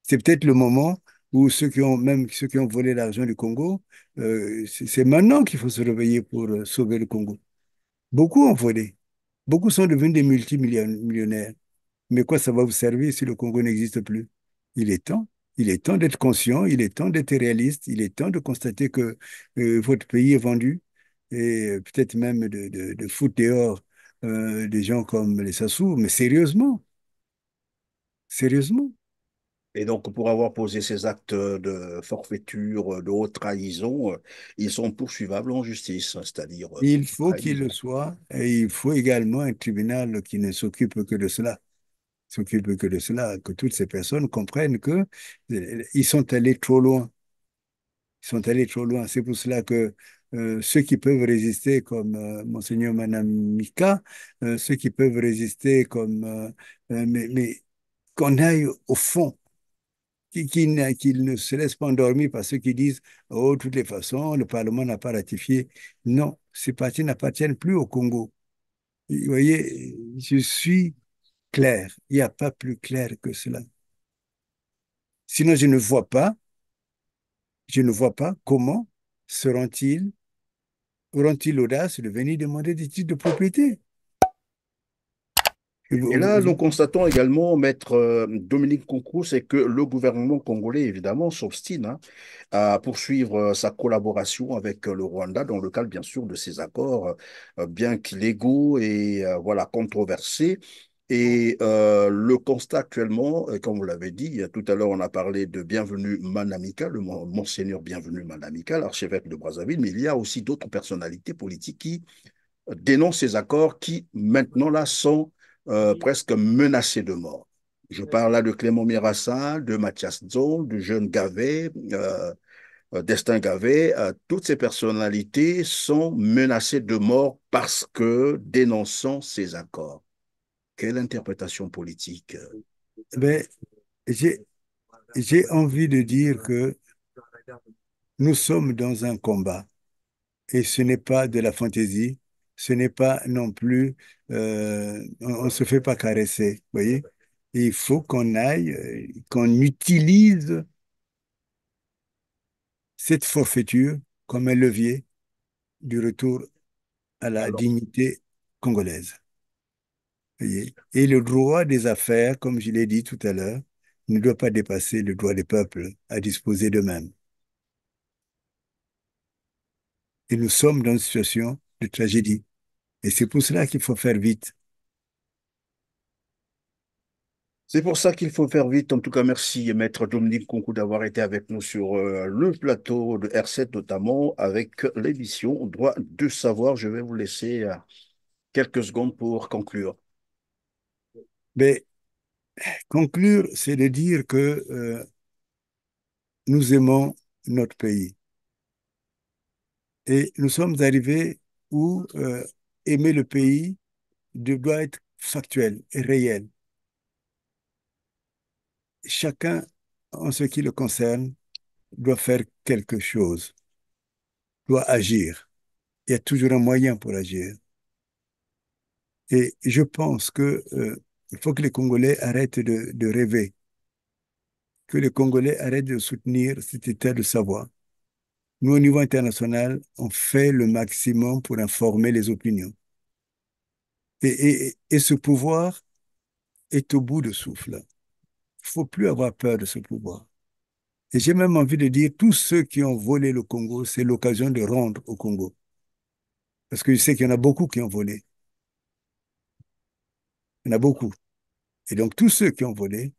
C'est peut-être le moment où même ceux qui ont volé l'argent du Congo, c'est maintenant qu'il faut se réveiller pour sauver le Congo. Beaucoup ont volé. Beaucoup sont devenus des multimillionnaires. Mais quoi ça va vous servir si le Congo n'existe plus? Il est temps. Il est temps d'être conscient, il est temps d'être réaliste, il est temps de constater que votre pays est vendu et peut-être même de foutre dehors des gens comme les Sassou. Mais sérieusement, sérieusement, Et donc, pour avoir posé ces actes de forfaiture, de haute trahison, ils sont poursuivables en justice, c'est-à-dire il faut qu'il le trahison. soit et il faut également un tribunal qui ne s'occupe que de cela. S'occupe que de cela, que toutes ces personnes comprennent que ils sont allés trop loin. Ils sont allés trop loin. C'est pour cela que ceux qui peuvent résister, comme Monseigneur Manamika, ceux qui peuvent résister comme... mais qu'on aille au fond, qu'ils ne se laissent pas endormir par ceux qui disent, oh, de toutes les façons, le Parlement n'a pas ratifié. Non, ces partis n'appartiennent plus au Congo. Vous voyez, je suis clair. Il n'y a pas plus clair que cela. Sinon, je ne vois pas comment seront-ils auront-ils l'audace de venir demander des titres de propriété? Et là, nous constatons également, Maître Dominique Concou, c'est que le gouvernement congolais, évidemment, s'obstine hein, à poursuivre sa collaboration avec le Rwanda dans le cadre, bien sûr, de ces accords, bien qu'illégaux et voilà, controversés. Et le constat actuellement, comme vous l'avez dit, tout à l'heure, on a parlé de Bienvenu Manamika, Monseigneur Bienvenu Manamika, l'archevêque de Brazzaville, mais il y a aussi d'autres personnalités politiques qui dénoncent ces accords qui, maintenant, là, sont presque menacés de mort. Je parle là de Clément Mirassa, de Mathias Zoll, du jeune Gavet, Destin Gavet. Toutes ces personnalités sont menacées de mort parce que dénonçant ces accords. Quelle interprétation politique? Ben, j'ai, j'ai envie de dire que nous sommes dans un combat et ce n'est pas de la fantaisie, ce n'est pas non plus, on ne se fait pas caresser, vous voyez? Il faut qu'on aille, qu'on utilise cette forfaiture comme un levier du retour à la Alors, dignité congolaise. Voyez. Et le droit des affaires, comme je l'ai dit tout à l'heure, ne doit pas dépasser le droit des peuples à disposer d'eux-mêmes. Et nous sommes dans une situation de tragédie. Et c'est pour cela qu'il faut faire vite. C'est pour ça qu'il faut faire vite. En tout cas, merci, Maître Dominique Concours, d'avoir été avec nous sur le plateau de R7, notamment avec l'émission Droit de savoir. Je vais vous laisser quelques secondes pour conclure. Mais conclure, c'est de dire que nous aimons notre pays. Et nous sommes arrivés où aimer le pays doit être factuel et réel. Chacun, en ce qui le concerne, doit faire quelque chose, doit agir. Il y a toujours un moyen pour agir. Et je pense que, il faut que les Congolais arrêtent de rêver, que les Congolais arrêtent de soutenir cet état de savoir. Nous, au niveau international, on fait le maximum pour informer les opinions. Et ce pouvoir est au bout de souffle. Il ne faut plus avoir peur de ce pouvoir. Et j'ai même envie de dire, tous ceux qui ont volé le Congo, c'est l'occasion de rendre au Congo. Parce que je sais qu'il y en a beaucoup qui ont volé. Il y en a beaucoup. Et donc, tous ceux qui ont volé,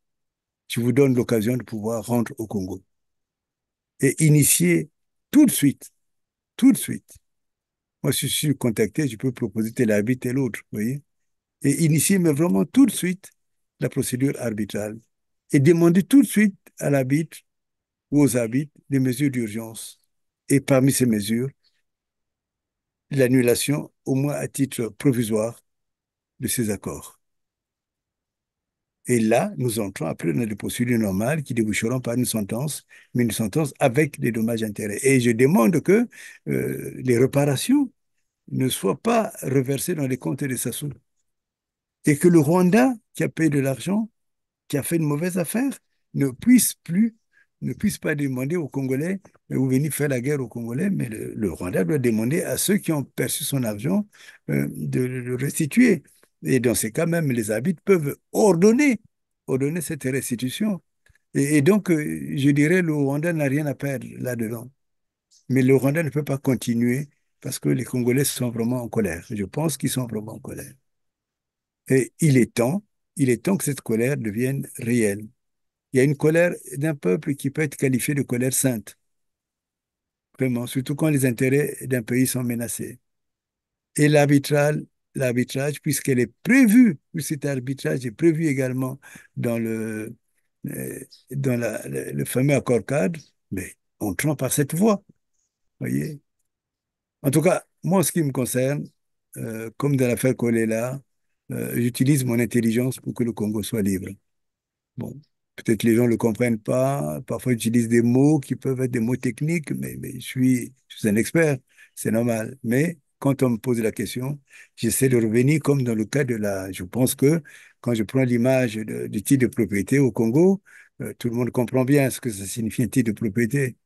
je vous donne l'occasion de pouvoir rendre au Congo. Et initier tout de suite, tout de suite. Moi, si je suis contacté, je peux proposer tel arbitre, tel autre, vous voyez. Et initier, mais vraiment tout de suite, la procédure arbitrale. Et demander tout de suite à l'arbitre ou aux arbitres des mesures d'urgence. Et parmi ces mesures, l'annulation, au moins à titre provisoire, de ces accords. Et là, nous entrons après dans des procédures normales qui déboucheront par une sentence, mais une sentence avec des dommages-intérêts. Et je demande que les réparations ne soient pas reversées dans les comptes des Sassou. Et que le Rwanda, qui a payé de l'argent, qui a fait une mauvaise affaire, ne puisse plus, ne puisse pas demander aux Congolais, vous venez faire la guerre aux Congolais, mais le Rwanda doit demander à ceux qui ont perçu son argent de le restituer. Et dans ces cas, même les arbitres peuvent ordonner cette restitution. Et donc, je dirais, le Rwanda n'a rien à perdre là-dedans. Mais le Rwanda ne peut pas continuer parce que les Congolais sont vraiment en colère. Je pense qu'ils sont vraiment en colère. Et il est temps que cette colère devienne réelle. Il y a une colère d'un peuple qui peut être qualifiée de colère sainte, vraiment, surtout quand les intérêts d'un pays sont menacés. Et l'arbitrage, puisqu'elle est prévue, puisque cet arbitrage est prévu également dans euh, le fameux accord cadre, mais entrons par cette voie, voyez. En tout cas, moi, en ce qui me concerne, comme dans l'affaire Kolela, j'utilise mon intelligence pour que le Congo soit libre. Bon, peut-être les gens ne le comprennent pas. Parfois, j'utilise des mots qui peuvent être des mots techniques, mais je suis un expert, c'est normal. Mais quand on me pose la question, j'essaie de revenir comme dans le cas de la... Je pense que quand je prends l'image du titre de propriété au Congo, tout le monde comprend bien ce que ça signifie un titre de propriété.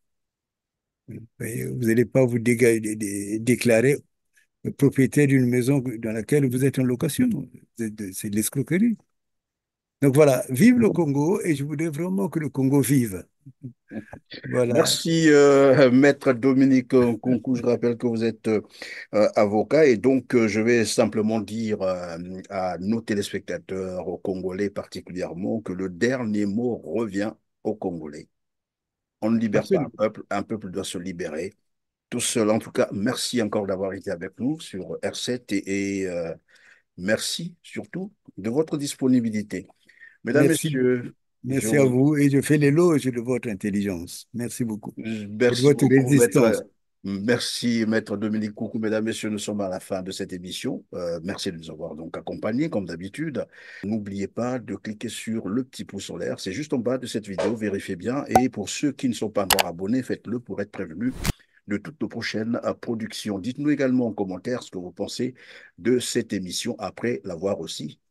Vous voyez, vous n'allez pas vous déclarer propriétaire d'une maison dans laquelle vous êtes en location. C'est de l'escroquerie. Donc voilà, vive le Congo et je voudrais vraiment que le Congo vive. Voilà, Merci, Maître Dominique Concours. Je rappelle que vous êtes avocat et donc je vais simplement dire à nos téléspectateurs, aux Congolais particulièrement, que le dernier mot revient aux Congolais. On ne libère pas absolument. un peuple doit se libérer. Tout seul, en tout cas, merci encore d'avoir été avec nous sur R7 et merci surtout de votre disponibilité. Mesdames, Merci Messieurs, beaucoup. je Merci à vous vous et je fais l'éloge de votre intelligence. Merci beaucoup. Et de merci votre beaucoup, résistance. Merci, Maître Dominique Coucou. Mesdames, Messieurs, nous sommes à la fin de cette émission. Merci de nous avoir donc accompagnés, comme d'habitude. N'oubliez pas de cliquer sur le petit pouce en l'air. C'est juste en bas de cette vidéo. Vérifiez bien. Et pour ceux qui ne sont pas encore abonnés, faites-le pour être prévenus de toutes nos prochaines productions. Dites-nous également en commentaire ce que vous pensez de cette émission après l'avoir aussi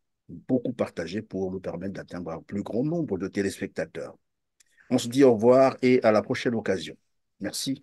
beaucoup partagée pour nous permettre d'atteindre un plus grand nombre de téléspectateurs. On se dit au revoir et à la prochaine occasion. Merci.